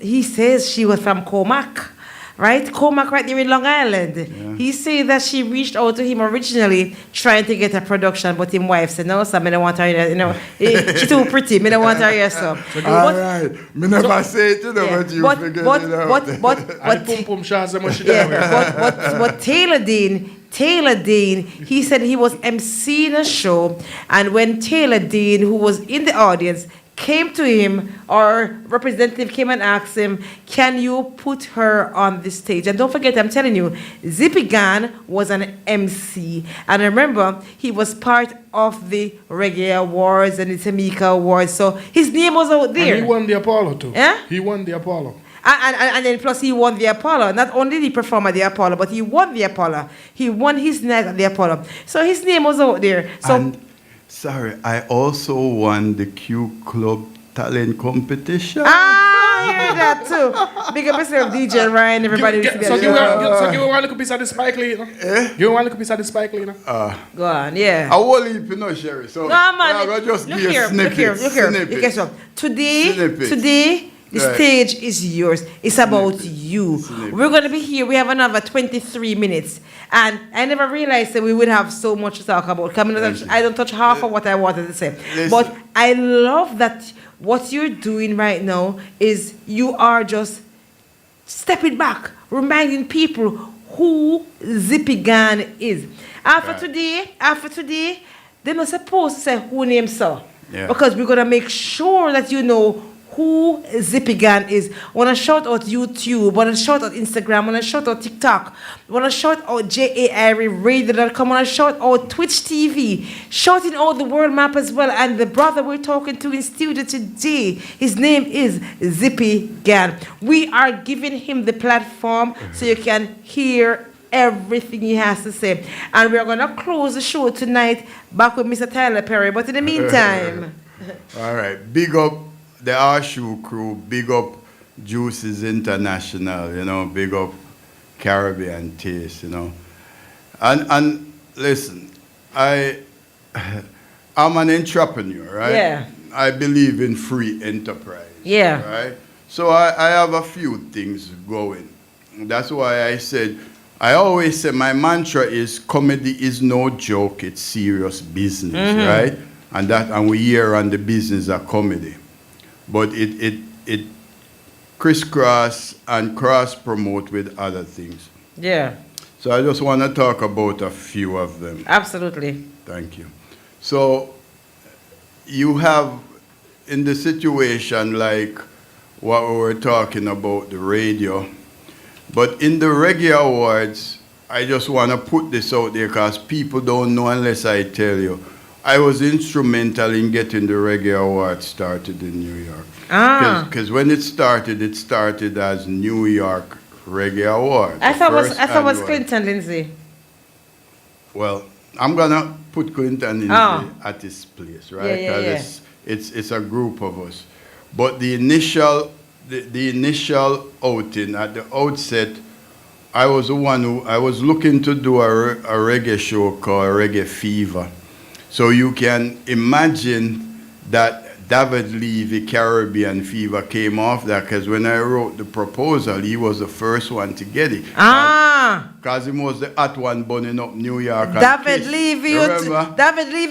he says she was from Comac. Right? Comac right there in Long Island. Yeah. He said that she reached out to him originally trying to get a production, but his wife said, no, sir, I don't want her, she's too pretty, I don't want her here, so. All right. Me never say it, but you figured it out. But Taylor Dean, he said he was emceeing a show, and when Taylor Dean, who was in the audience, came to him, or representative came and asked him, can you put her on the stage? And don't forget, I'm telling you, Zippy Gan was an MC. And remember, he was part of the Reggae Awards and the Tamika Awards. So his name was out there. And he won the Apollo too. Yeah? He won the Apollo. And then plus he won the Apollo. Not only did he perform at the Apollo, but he won the Apollo. He won his night at the Apollo. So his name was out there. So. Sorry, I also won the Q Club talent competition. I hear that too. Big up yourself, DJ Ryan, everybody. So you want to look beside the Spike Lee, You want to look beside the Spike Lee, Go on, yeah. I will leave, Sherry. So no, man. just Look here. Today, The Right. stage is yours. It's about you. We're going to be here. We have another 23 minutes. And I never realized that we would have so much to talk about. I don't touch half of what I wanted to say. Listen. But I love that what you're doing right now is you are just stepping back, reminding people who ZIPPY GAN is. After today, they're not supposed to say who names so. Yeah. Because we're going to make sure that you know who ZIPPY GAN is. I want to shout out YouTube, I want to shout out Instagram, I want to shout out TikTok, I want to shout out JAIRIeradio.com, I want to shout out Twitch TV, shouting out the world map as well. And the brother we're talking to in studio today, his name is ZIPPY GAN. We are giving him the platform so you can hear everything he has to say. And we're going to close the show tonight back with Mr. Tyler Perry. But in the meantime... All right. Big up the Horseshoe crew. Big up Juices International, you know. Big up Caribbean Taste, you know. And listen, I'm an entrepreneur, right? Yeah. I believe in free enterprise. Yeah. Right? So I have a few things going. That's why I always say my mantra is comedy is no joke, it's serious business, right? And we here on the business of comedy. But it crisscross and cross promote with other things. Yeah. So I just want to talk about a few of them. Absolutely. Thank you. So you have in the situation like what we were talking about, the radio, but in the Reggae Awards, I just want to put this out there because people don't know unless I tell you. I was instrumental in getting the Reggae Awards started in New York. Because when it started as New York Reggae Awards. I thought it was Clinton Lindsay. Well, I'm going to put Clinton Lindsay at his place, right? Because it's a group of us. But the initial outing at the outset, I was the one who I was looking to do a reggae show called Reggae Fever. So you can imagine that David Levy Caribbean Fever came off that because when I wrote the proposal, he was the first one to get it. Because he was the hot one burning up New York. David Levy,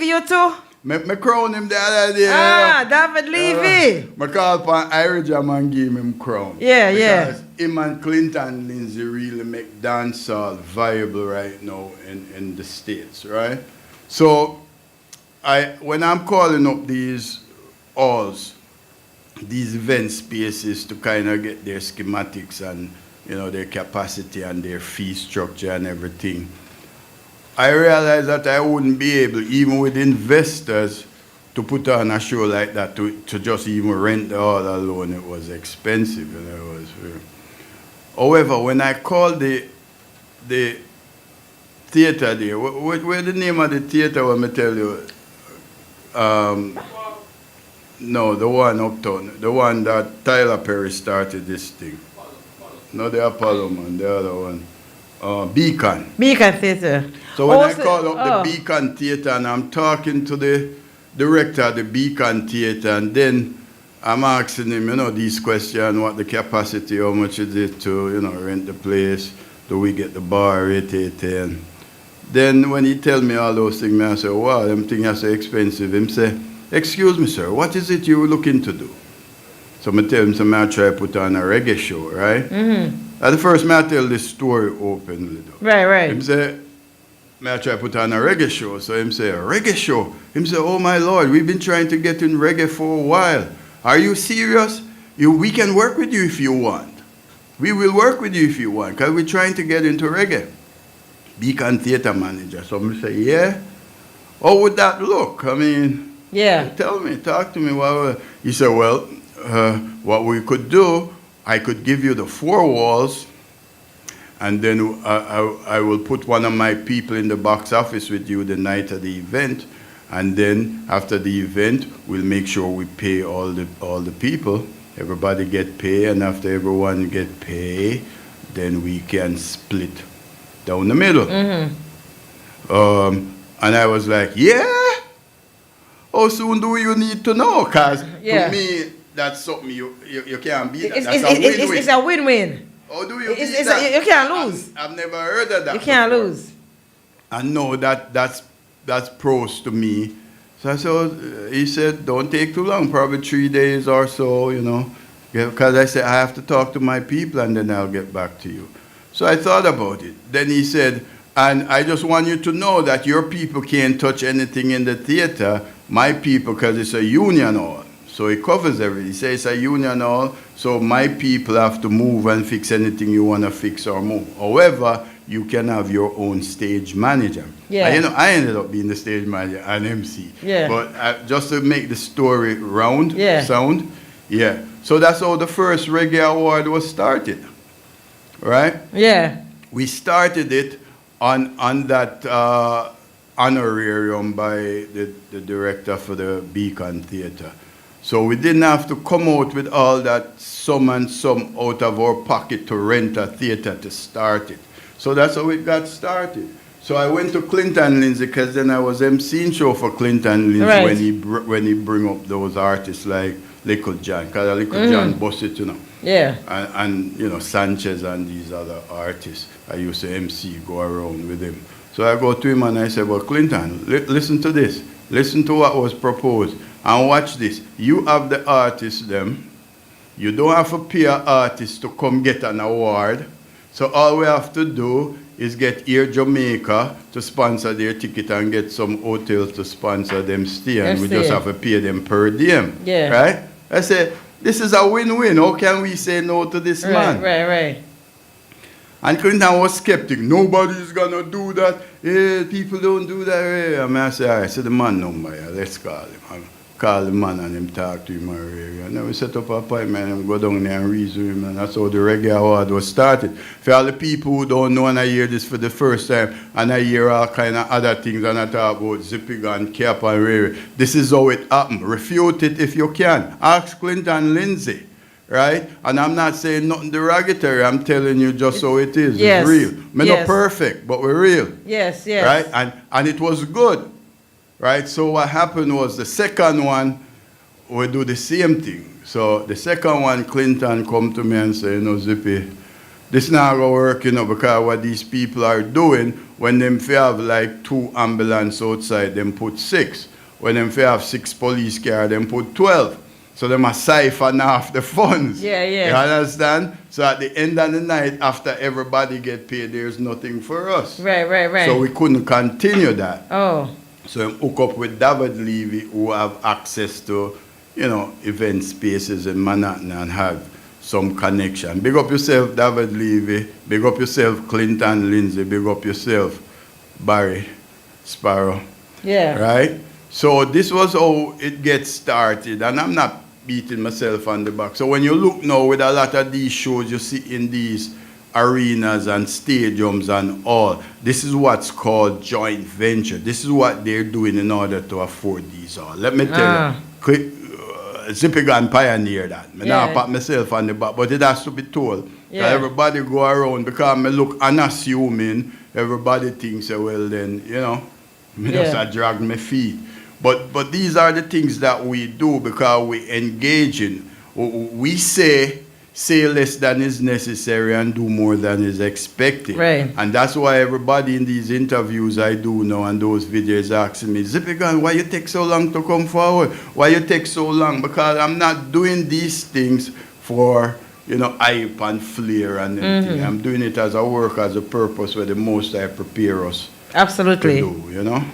you too? Me crown him the other day. David Levy. I call upon Irish Jam and give him crown. Because him and Clinton Lindsay really make dancehall viable right now in the States, right? So when I'm calling up these halls, these event spaces to kind of get their schematics and their capacity and their fee structure and everything, I realized that I wouldn't be able, even with investors, to put on a show like that, to just even rent the hall alone. It was expensive. However, when I called the theater there, what's the name of the theater, let me tell you? No, the one uptown, the one that Tyler Perry started this thing. No, the Apollo man, the other one. Beacon. Beacon Theater. So when I call up the Beacon Theater and I'm talking to the director of the Beacon Theater, and then I'm asking him, these questions, what the capacity, how much is it to, rent the place, do we get the bar, and then when he tell me all those things, I say, wow, them things are so expensive. Him say, excuse me, sir, what is it you looking to do? So I tell him, I try to put on a reggae show, right? At the first, I tell this story openly. Right. Him say, I try to put on a reggae show. So him say, a reggae show? Him say, oh my Lord, we've been trying to get in reggae for a while. Are you serious? We can work with you if you want. We will work with you if you want, because we're trying to get into reggae. Beacon Theater manager. So I say, yeah? How would that look? I mean, tell me, talk to me. He said, well, what we could do, I could give you the 4 walls, and then I will put one of my people in the box office with you the night of the event, and then after the event, we'll make sure we pay all the people. Everybody get paid, and after everyone get paid, then we can split down the middle. And I was like, yeah? How soon do you need to know? Because to me, that's something you can't beat. It's, That's it's, a win-win. it's a win-win. How do you beat It's that? you can't lose. I've never heard of that. You can't before. lose. I know that's pros to me. So I said, he said, don't take too long, probably 3 days or so, you know. Because I said, I have to talk to my people and then I'll get back to you. So I thought about it. Then he said, and I just want you to know that your people can't touch anything in the theater, my people, because it's a union hall. So it covers everything. He says it's a union hall, so my people have to move and fix anything you want to fix or move. However, you can have your own stage manager. Yeah. And, you know, I ended up being the stage manager and MC. Yeah. But just to make the story round, Yeah. sound, yeah. So that's how the first reggae award was started, right? Yeah. We started it on that honorarium by the director for the Beacon Theatre. So we didn't have to come out with all that some and some out of our pocket to rent a theatre to start it. So that's how it got started. So I went to Clinton Lindsay because then I was emceeing show for Clinton Lindsay Right. when he bring up those artists like Little John, because Little John bust it, you know. Yeah. And you know, Sanchez and these other artists. I used to MC, go around with him. So I go to him and I say, well, Clinton, listen to this. Listen to what was proposed. And watch this. You have the artists, them. You don't have to pay an artist to come get an award. So all we have to do is get Air Jamaica to sponsor their ticket and get some hotels to sponsor them stay. And we just have to pay them per diem. Yeah. Right? I say, this is a win-win. How can we say no to this man? Right. And Clinton was skeptic. Nobody's going to do that. People don't do that. I say, all right, so the man number, let's call him. I call the man and him talk to him. And then we set up an appointment and go down there and reason him. And that's how the Reggae Award was started. For all the people who don't know and I hear this for the first time, and I hear all kind of other things and I talk about ZIPPY GAN, Cap and Rary. This is how it happened. Refute it if you can. Ask Clinton Lindsay. Right? And I'm not saying nothing derogatory. I'm telling you just how it is. Yes. It's real. We're Yes. not perfect, but we're real. Yes. Right? And it was good. Right? So what happened was the second one, we do the same thing. So the second one, Clinton come to me and say, you know, Zippy, this not going to work, you know, because what these people are doing, when them have like 2 ambulance outside, them put 6. When them have 6 police cars, them put 12. So they must siphon off the funds. Yeah. You understand? So at the end of the night, after everybody get paid, there's nothing for us. Right. So we couldn't continue that. Oh. So I hook up with David Levy, who have access to, you know, event spaces in Manhattan and have some connection. Big up yourself, David Levy. Big up yourself, Clinton Lindsay. Big up yourself, Barry Sparrow. Yeah. Right? So this was how it gets started, and I'm not beating myself on the back. So when you look now with a lot of these shows you see in these arenas and stadiums and all, this is what's called joint venture. This is what they're doing in order to afford these all. Let me tell you, ZIPPY GAN pioneered that. I not pat myself on the back, but it has to be told. Yeah. Everybody go around, because I look unassuming, everybody thinks, well then, you know, me just a drag my feet. But these are the things that we do because we engage in. We say less than is necessary and do more than is expected. Right. And that's why everybody in these interviews I do now and those videos asking me, ZIPPY GAN, why you take so long to come forward? Why you take so long? Because I'm not doing these things for, you know, hype and flair and anything. I'm doing it as a work, as a purpose where the most I prepare us Absolutely. to do, you know?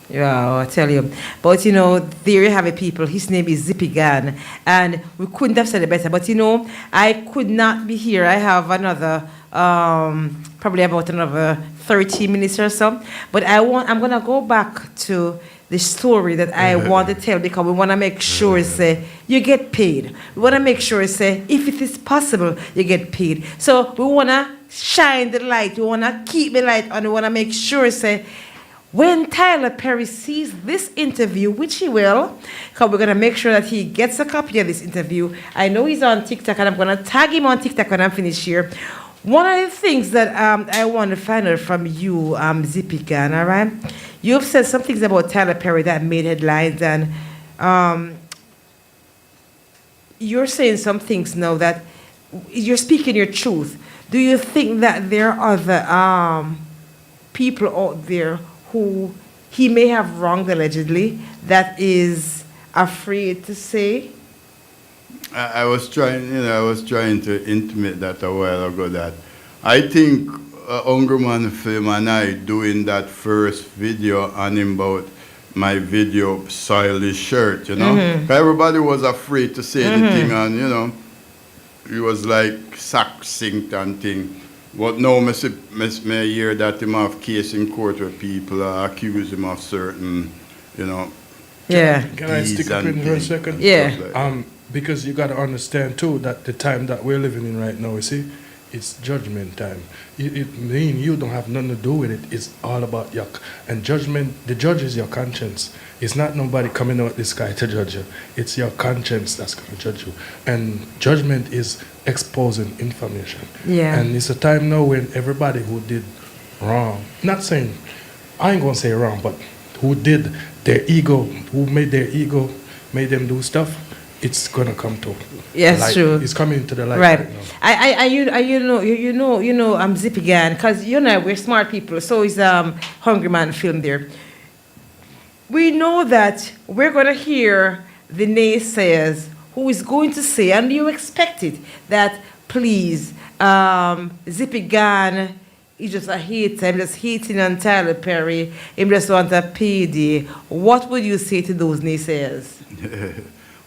Yeah, I tell you. But, you know, there you have it, people. His name is ZIPPY GAN. And we couldn't have said it better. But, you know, I could not be here. I have another, probably about another 30 minutes or so. But I'm going to go back to the story that I want to tell, because we want to make sure, say, you get paid. We want to make sure, say, if it is possible, you get paid. So we want to shine the light. We want to keep the light on. We want to make sure, say, when Tyler Perry sees this interview, which he will, because we're going to make sure that he gets a copy of this interview. I know he's on TikTok, and I'm going to tag him on TikTok when I'm finished here. One of the things that I want to find out from you, ZIPPY GAN, all right? You've said some things about Tyler Perry that made headlines, and you're saying some things now that you're speaking your truth. Do you think that there are other people out there who he may have wronged allegedly that is afraid to say? I was trying to intimate that a while ago that I think Hungry Man Film and I doing that first video on him about my video soil his shirt, you know. Everybody was afraid to say the thing, and you know, it was like succinct and thing. But now I hear that him have case in court where people accuse him of certain, you know. Yeah. Can I stick up in for a second? Yeah. Like because you got to understand too that the time that we're living in right now, you see, it's judgment time. It mean you don't have nothing to do with it. It's all about yuck. And judgment, the judge is your conscience. It's not nobody coming out the sky to judge you. It's your conscience that's going to judge you. And judgment is exposing information. Yeah. And it's a time now when everybody who did wrong, not saying, I ain't going to say wrong, but who did their ego, who made their ego, made them do stuff, it's gonna come to yes, light. True. It's coming to the light right now. You know, I'm ZIPPY GAN, because you know we're smart people. So is Hungry Man Film there. We know that we're gonna hear the naysayers who is going to say, and you expect it, that please, ZIPPY GAN is just a hater. I'm just hating on Tyler Perry. He just want a payday. What would you say to those naysayers?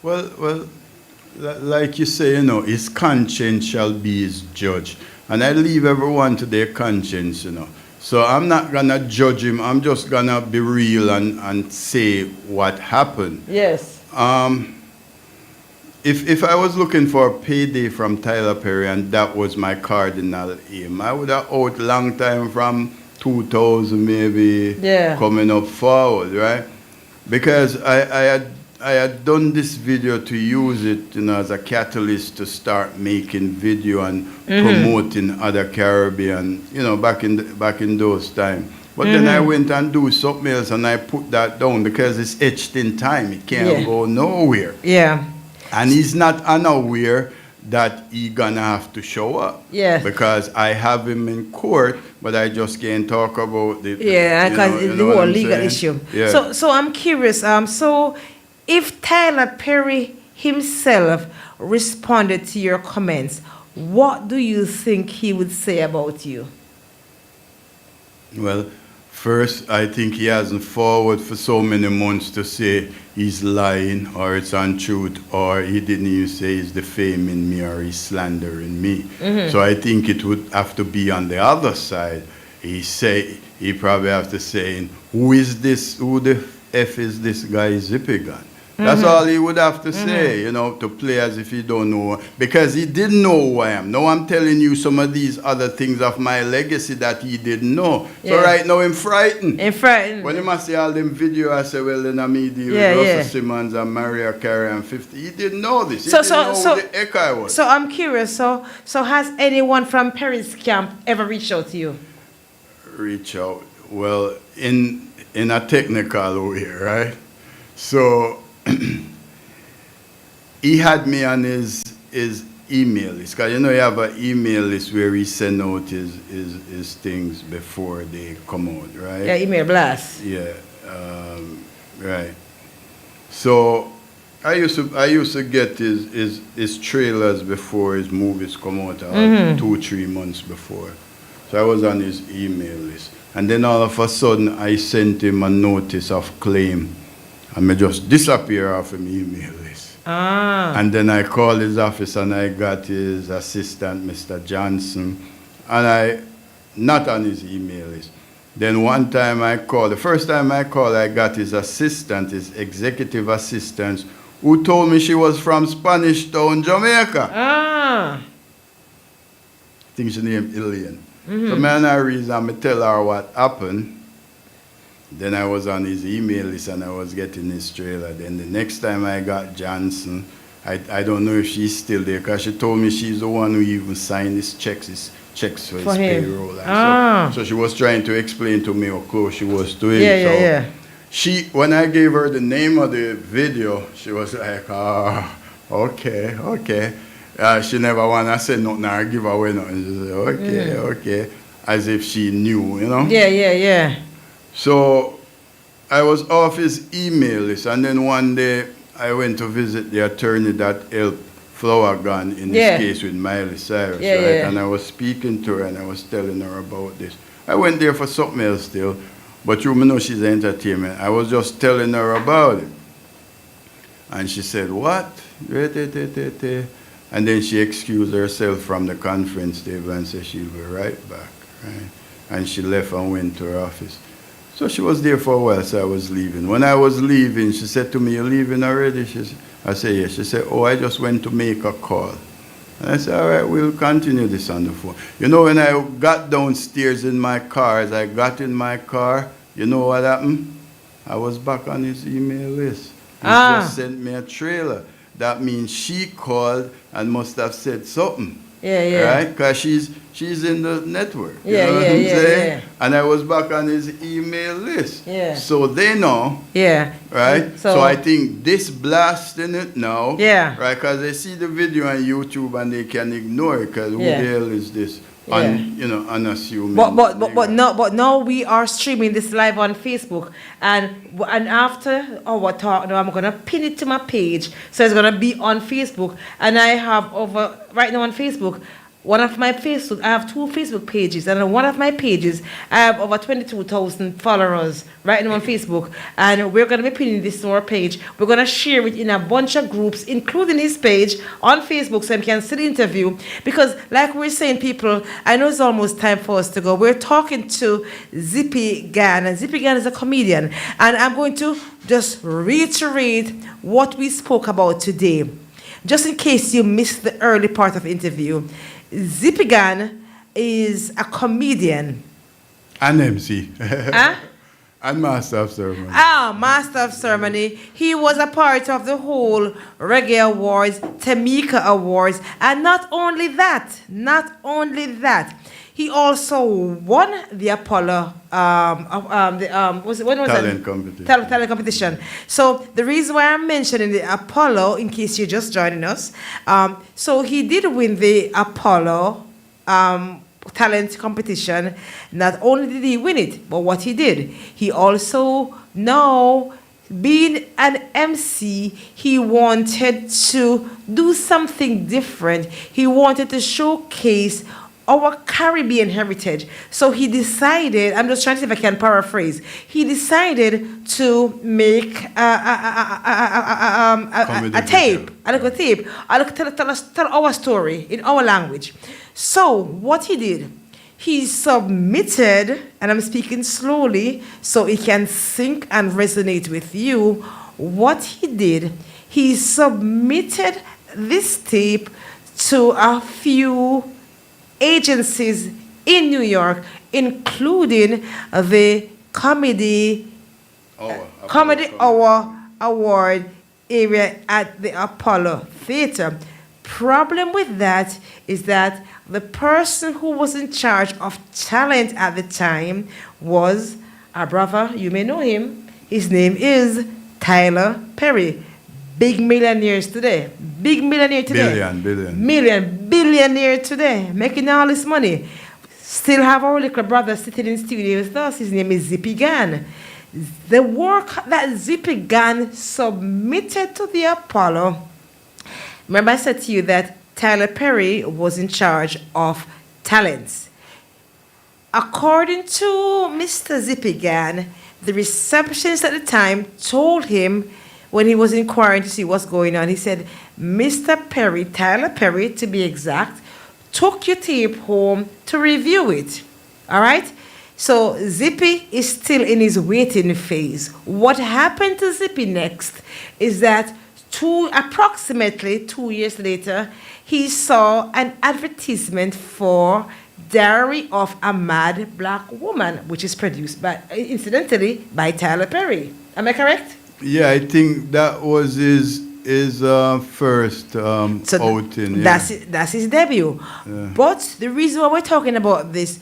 Well, like you say, you know, his conscience shall be his judge. And I leave everyone to their conscience, you know. So I'm not going to judge him. I'm just going to be real and say what happened. Yes. If I was looking for a payday from Tyler Perry and that was my cardinal aim, I would have out long time from 2000 maybe coming up forward, right? Because I had done this video to use it, you know, as a catalyst to start making video and promoting other Caribbean, you know, back in those times. But then I went and do something else and I put that down because it's etched in time. It can't go nowhere. Yeah. And he's not unaware that he gonna have to show up. Yeah. Because I have him in court, but I just can't talk about the because the whole legal issue. Yeah. So I'm curious. So if Tyler Perry himself responded to your comments, what do you think he would say about you? Well, first, I think he hasn't forward for so many months to say he's lying or it's untruth or he didn't even say he's defaming me or he's slandering me. So I think it would have to be on the other side. He probably have to say, who the F is this guy ZIPPY GAN? That's all he would have to say, you know, to play as if he don't know. Because he didn't know who I am. Now I'm telling you some of these other things of my legacy that he didn't know. So right now I'm frightened. When he must see all them videos, I say, well, then I'm with Russell Simmons and Mariah Carey and 50. He didn't know this. He didn't know who the heck I was. So I'm curious. So has anyone from Perry's camp ever reached out to you? Reach out? Well, in a technical way, right? So he had me on his email list, because you know you have an email list where he send out his things before they come out, right? Yeah, email blast. Yeah, right. So I used to get his trailers before his movies come out, 2-3 months before. So I was on his email list, and then all of a sudden I sent him a notice of claim. And I just disappear off him email list. And then I called his office and I got his assistant, Mr. Johnson, and I not on his email list. Then one time I called, the first time I called, I got his assistant, his executive assistant, who told me she was from Spanish Town, Jamaica. I think she named Ilian. So I reason I tell her what happened. Then I was on his email list and I was getting his trailer. Then the next time I got Johnson, I don't know if she's still there, because she told me she's the one who even signed his checks for his payroll. And so she was trying to explain to me how close she was to him. She, when I gave her the name of the video, she was like, Okay. She never want to say nothing or give away nothing. She said, okay. As if she knew, you know? Yeah. So I was off his email list, and then one day I went to visit the attorney that helped Flower Gun in this case with Miley Cyrus, right? And I was speaking to her and I was telling her about this. I went there for something else still, but you know she's entertainment. I was just telling her about it. And she said, what? And then she excused herself from the conference table and said she'll be right back, right? And she left and went to her office. So she was there for a while, so I was leaving. When I was leaving, she said to me, you're leaving already? I said, yes. She said, oh, I just went to make a call. And I said, all right, we'll continue this on the phone. You know, when I got downstairs in my car, as I got in my car, you know what happened? I was back on his email list. He just sent me a trailer. That means she called and must have said something. Yeah. Right? Because she's in the network. You know what I'm saying? And I was back on his email list. Yeah. So they know. Yeah. Right? So I think this blasting it now. Yeah. Right? Because they see the video on YouTube and they can ignore it because who the hell is this? Unassuming. But now we are streaming this live on Facebook, and after our talk, now I'm gonna pin it to my page, so it's gonna be on Facebook. And I have right now on Facebook. I have 2 Facebook pages, and on one of my pages, I have over 22,000 followers right now on Facebook. And we're going to be pinning this to our page. We're going to share it in a bunch of groups, including his page on Facebook, so you can see the interview. Because, like we're saying, people, I know it's almost time for us to go. We're talking to ZIPPY GAN, and ZIPPY GAN is a comedian. And I'm going to just reiterate what we spoke about today, just in case you missed the early part of the interview. ZIPPY GAN is a comedian. And MC. Huh? And Master of Ceremony. Master of Ceremony. He was a part of the whole Reggae Awards, Tamika Awards. And not only that, he also won the Apollo talent competition. Talent competition. So the reason why I'm mentioning the Apollo, in case you're just joining us, so he did win the Apollo talent competition. Not only did he win it, but what he did, he also now, being an MC, he wanted to do something different. He wanted to showcase our Caribbean heritage. So he decided, I'm just trying to see if I can paraphrase, he decided to make a tape, tell our story in our language. So what he did, he submitted, and I'm speaking slowly so it can sync and resonate with you. What he did, he submitted this tape to a few agencies in New York, including the Comedy Hour Award area at the Apollo Theater. Problem with that is that the person who was in charge of talent at the time was our brother. You may know him. His name is Tyler Perry. Billionaire today. Billionaire today. Making all this money. Still have our little brother sitting in studio with us. His name is ZIPPY GAN. The work that ZIPPY GAN submitted to the Apollo. Remember I said to you that Tyler Perry was in charge of talents. According to Mr. ZIPPY GAN, the receptionist at the time told him, when he was inquiring to see what's going on, he said, Mr. Perry, Tyler Perry to be exact, took your tape home to review it. All right? So ZIPPY is still in his waiting phase. What happened to ZIPPY next is that approximately 2 years later, he saw an advertisement for Diary of a Mad Black Woman, which is produced incidentally by Tyler Perry. Am I correct? Yeah, I think that was his first outing. That's his debut. Yeah. But the reason why we're talking about this,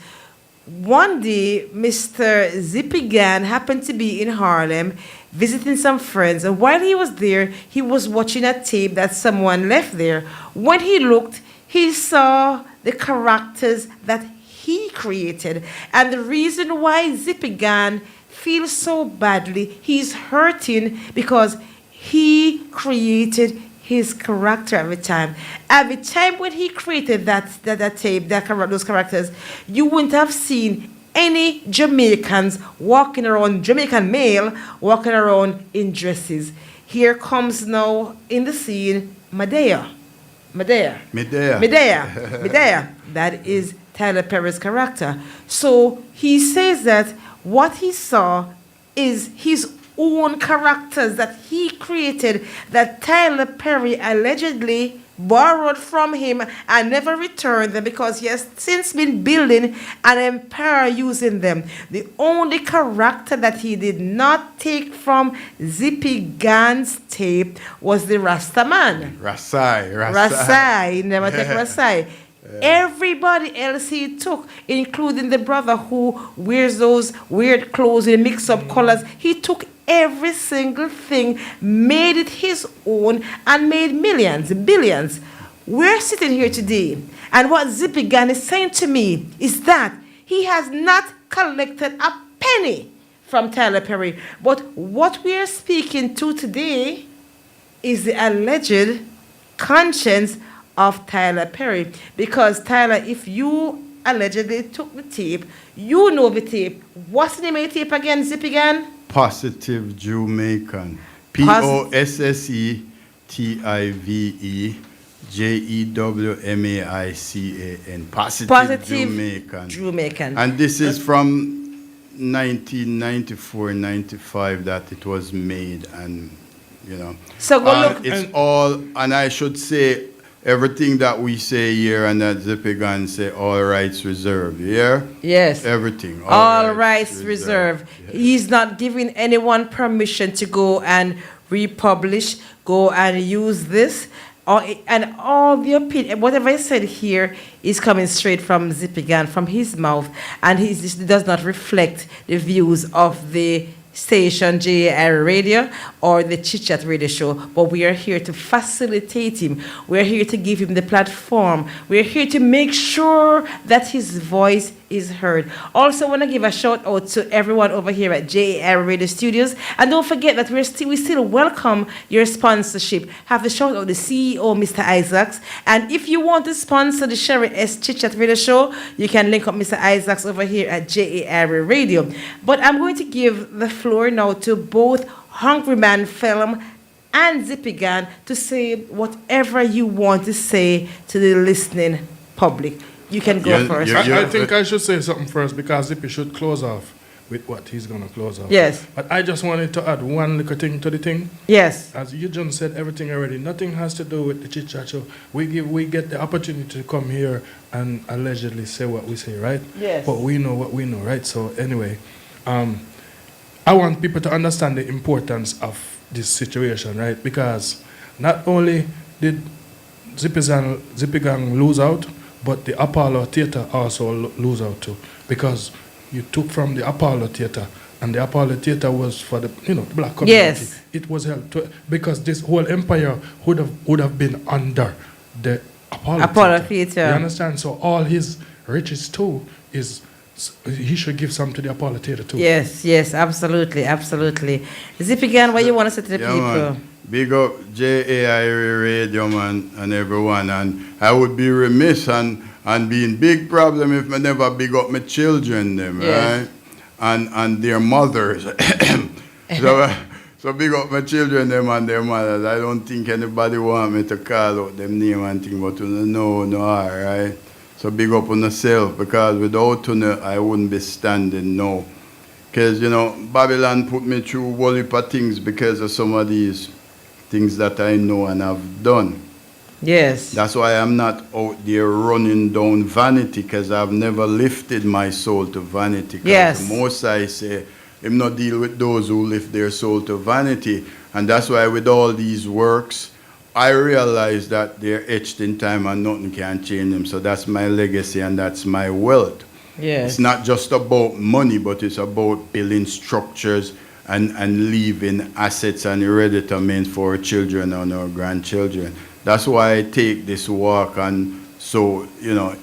one day Mr. ZIPPY GAN happened to be in Harlem. visiting some friends. And while he was there, he was watching a tape that someone left there. When he looked, he saw the characters that he created. And the reason why Zippy Gan feels so badly, he's hurting because he created his character every time. Every time when he created that tape, those characters, you wouldn't have seen any Jamaicans walking around, Jamaican male walking around in dresses. Here comes now in the scene Medea. That is Tyler Perry's character. So he says that what he saw is his own characters that he created, that Tyler Perry allegedly borrowed from him and never returned them because he has since been building an empire using them. The only character that he did not take from Zippy Gan's tape was the Rasta man. Rasai. He never took Rasai. Everybody else he took, including the brother who wears those weird clothes in mix-up colors, he took every single thing, made it his own, and made millions, billions. We're sitting here today, and what Zippy Gan is saying to me is that he has not collected a penny from Tyler Perry. But what we are speaking to today is the alleged conscience of Tyler Perry. Because Tyler, if you allegedly took the tape, you know the tape. What's the name of the tape again, Zippy Gan? Positive Jamaican. POSSETIVE JEWMAICAN. Positive Jamaican. And this is from 1994-95 that it was made, and you know. So go look. It's all, and I should say, everything that we say here and that Zippy Gan say, all rights reserved. Yeah? Yes. Everything. All rights reserved. Yeah. He's not giving anyone permission to go and republish, go and use this. And all the opinion, whatever I said here is coming straight from Zippy Gan, from his mouth. And this does not reflect the views of the station JAIRIE Radio or the Chit Chat radio show, but we are here to facilitate him. We're here to give him the platform. We're here to make sure that his voice is heard. Also, I want to give a shout out to everyone over here at JAIRIE Radio Studios, and don't forget that we still welcome your sponsorship. Have to shout out the CEO, Mr. Isaacs, and if you want to sponsor the Sherry S Chit Chat radio show, you can link up Mr. Isaacs over here at JAIRIE Radio. But I'm going to give the floor now to both Hungry Man Film and Zippy Gan to say whatever you want to say to the listening public. You can go first. I think I should say something first because Zippy should close off with what he's going to close off. Yes. But I just wanted to add one little thing to the thing. Yes. As you just said everything already. Nothing has to do with the Chit Chat show. We get the opportunity to come here and allegedly say what we say, right? Yes. But we know what we know, right? So anyway, I want people to understand the importance of this situation, right? Because not only did Zippy Gang lose out, but the Apollo Theatre also lose out too. Because you took from the Apollo Theatre, and the Apollo Theatre was for the the black community. Yes. It was held to, because this whole empire would have been under the Apollo Theatre. You understand? So all his riches too is, he should give some to the Apollo Theatre too. Yes, absolutely. Zippy Gan, what you want to say to the people? Man. Big up JAIRIE Radio, man, and everyone. And I would be remiss and be in big problem if I never big up my children, them, yes. Right? And their mothers. So big up my children, them, and their mothers. I don't think anybody want me to call out them name and thing, but no, all right? So big up on yourself, because without you, I wouldn't be standing now. Because, Babylon put me through a whole heap of things because of some of these things that I know and have done. Yes. That's why I'm not out there running down vanity, because I've never lifted my soul to vanity. Yes. Most I say, I'm not deal with those who lift their soul to vanity. And that's why with all these works, I realize that they're etched in time and nothing can change them. So that's my legacy and that's my wealth. Yes. It's not just about money, but it's about building structures and leaving assets and hereditaments for our children and our grandchildren. That's why I take this walk and so,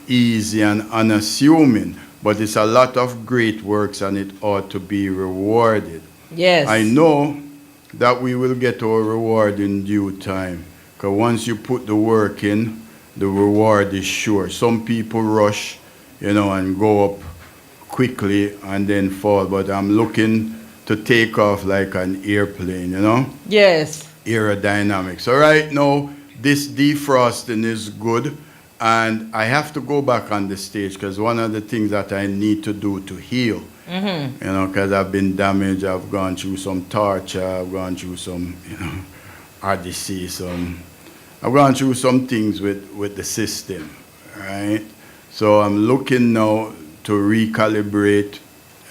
easy and unassuming. But it's a lot of great works and it ought to be rewarded. Yes. I know that we will get our reward in due time. Because once you put the work in, the reward is sure. Some people rush, and go up quickly and then fall. But I'm looking to take off like an airplane, Yes. Aerodynamics. So right now, this defrosting is good. And I have to go back on the stage because one of the things that I need to do to heal, because I've been damaged, I've gone through some torture, I've gone through some, odyssey, I've gone through some things with the system, right? So I'm looking now to recalibrate,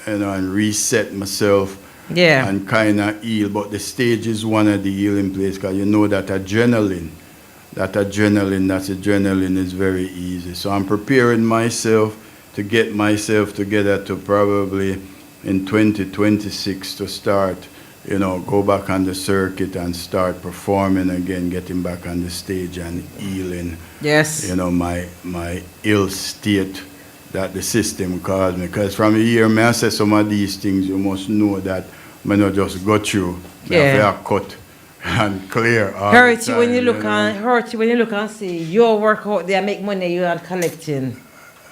and reset myself, and kind of heal. But the stage is one of the healing places because that adrenaline is very easy. So I'm preparing myself to get myself together to probably in 2026 to start, go back on the circuit and start performing again, getting back on the stage and healing. Yes. My ill state that the system caused me. Because from here, I say some of these things, you must know that I not just go through. I have to cut and clear. Hurt you when you look and see your work out there, make money you are collecting.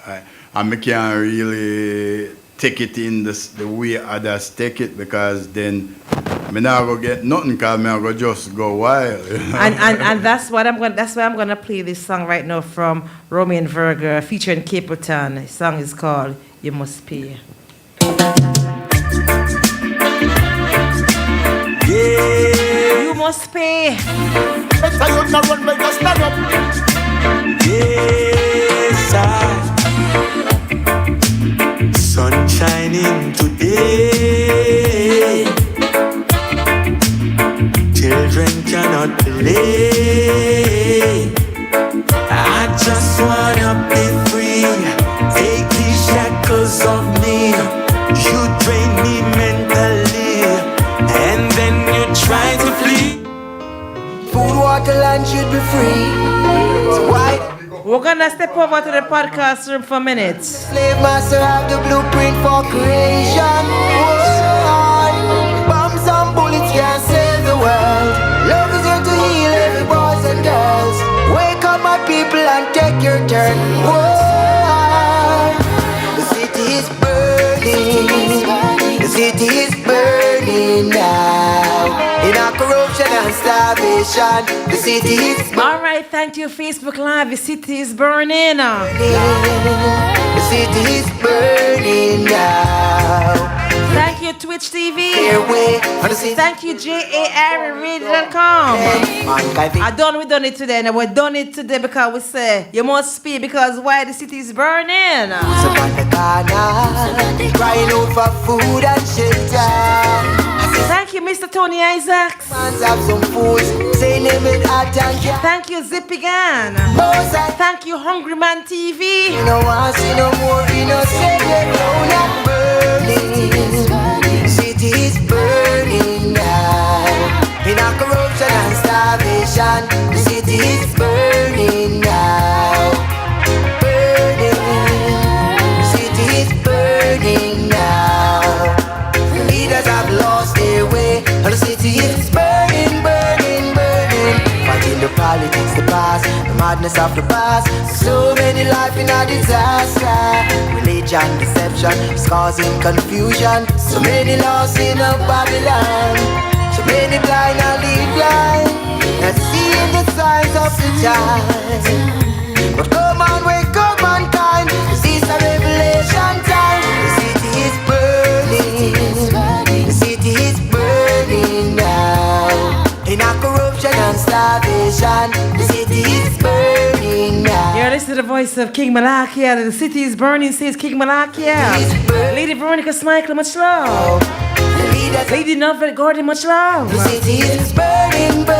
And I can't really take it in the way others take it because then I not go get nothing because I go just go wild. And that's why I'm gonna play this song right now from Romy and Verger featuring Capleton. The song is called You Must Pay. You must pay. Yes, sun shining today. Children cannot play. I just wanna be free. Take these shackles off me. You drain me mentally, and then you try to flee. Food, water, land should be free. So why? We're gonna step over to the podcast room for minutes. Slave master have the blueprint for creation. Bombs and bullets can't save the world. Love is here to heal every boys and girls. Wake up, my people, and take your turn. Whoa. The city is burning. The city is burning now. In our corruption and starvation, the city is burning. All right, thank you, Facebook Live. The city is burning. The city is burning now. Thank you, Twitch TV. Thank you, jairieradio.com. We done it today, and we done it today because we say you must speak because why the city is burning. Crying out for food and shelter. Thank you, Mr. Tony Isaacs. Thank you, Zippy Gan. Thank you, Hungry Man TV. You know I see no more innocent and burning. City is burning now. In our corruption and starvation, the city is burning now. Burning. The city is burning now. The leaders have lost their way, and the city is burning, burning, burning. Fighting the politics, the past, the madness of the past. So many life in a disaster. Religion, deception is causing confusion. So many lost in a Babylon. So many blind and lead blind, not seeing the signs of the time. But come on, wake up, mankind. This is a revelation time. The city is burning. The city is burning now. In our corruption and starvation, the city is burning now. Yeah, listen to the voice of King Malakia. The city is burning, says King Malakia. Lady Veronica Smikler, much love. Lady Novel Gordon, much love. The city is burning, burning.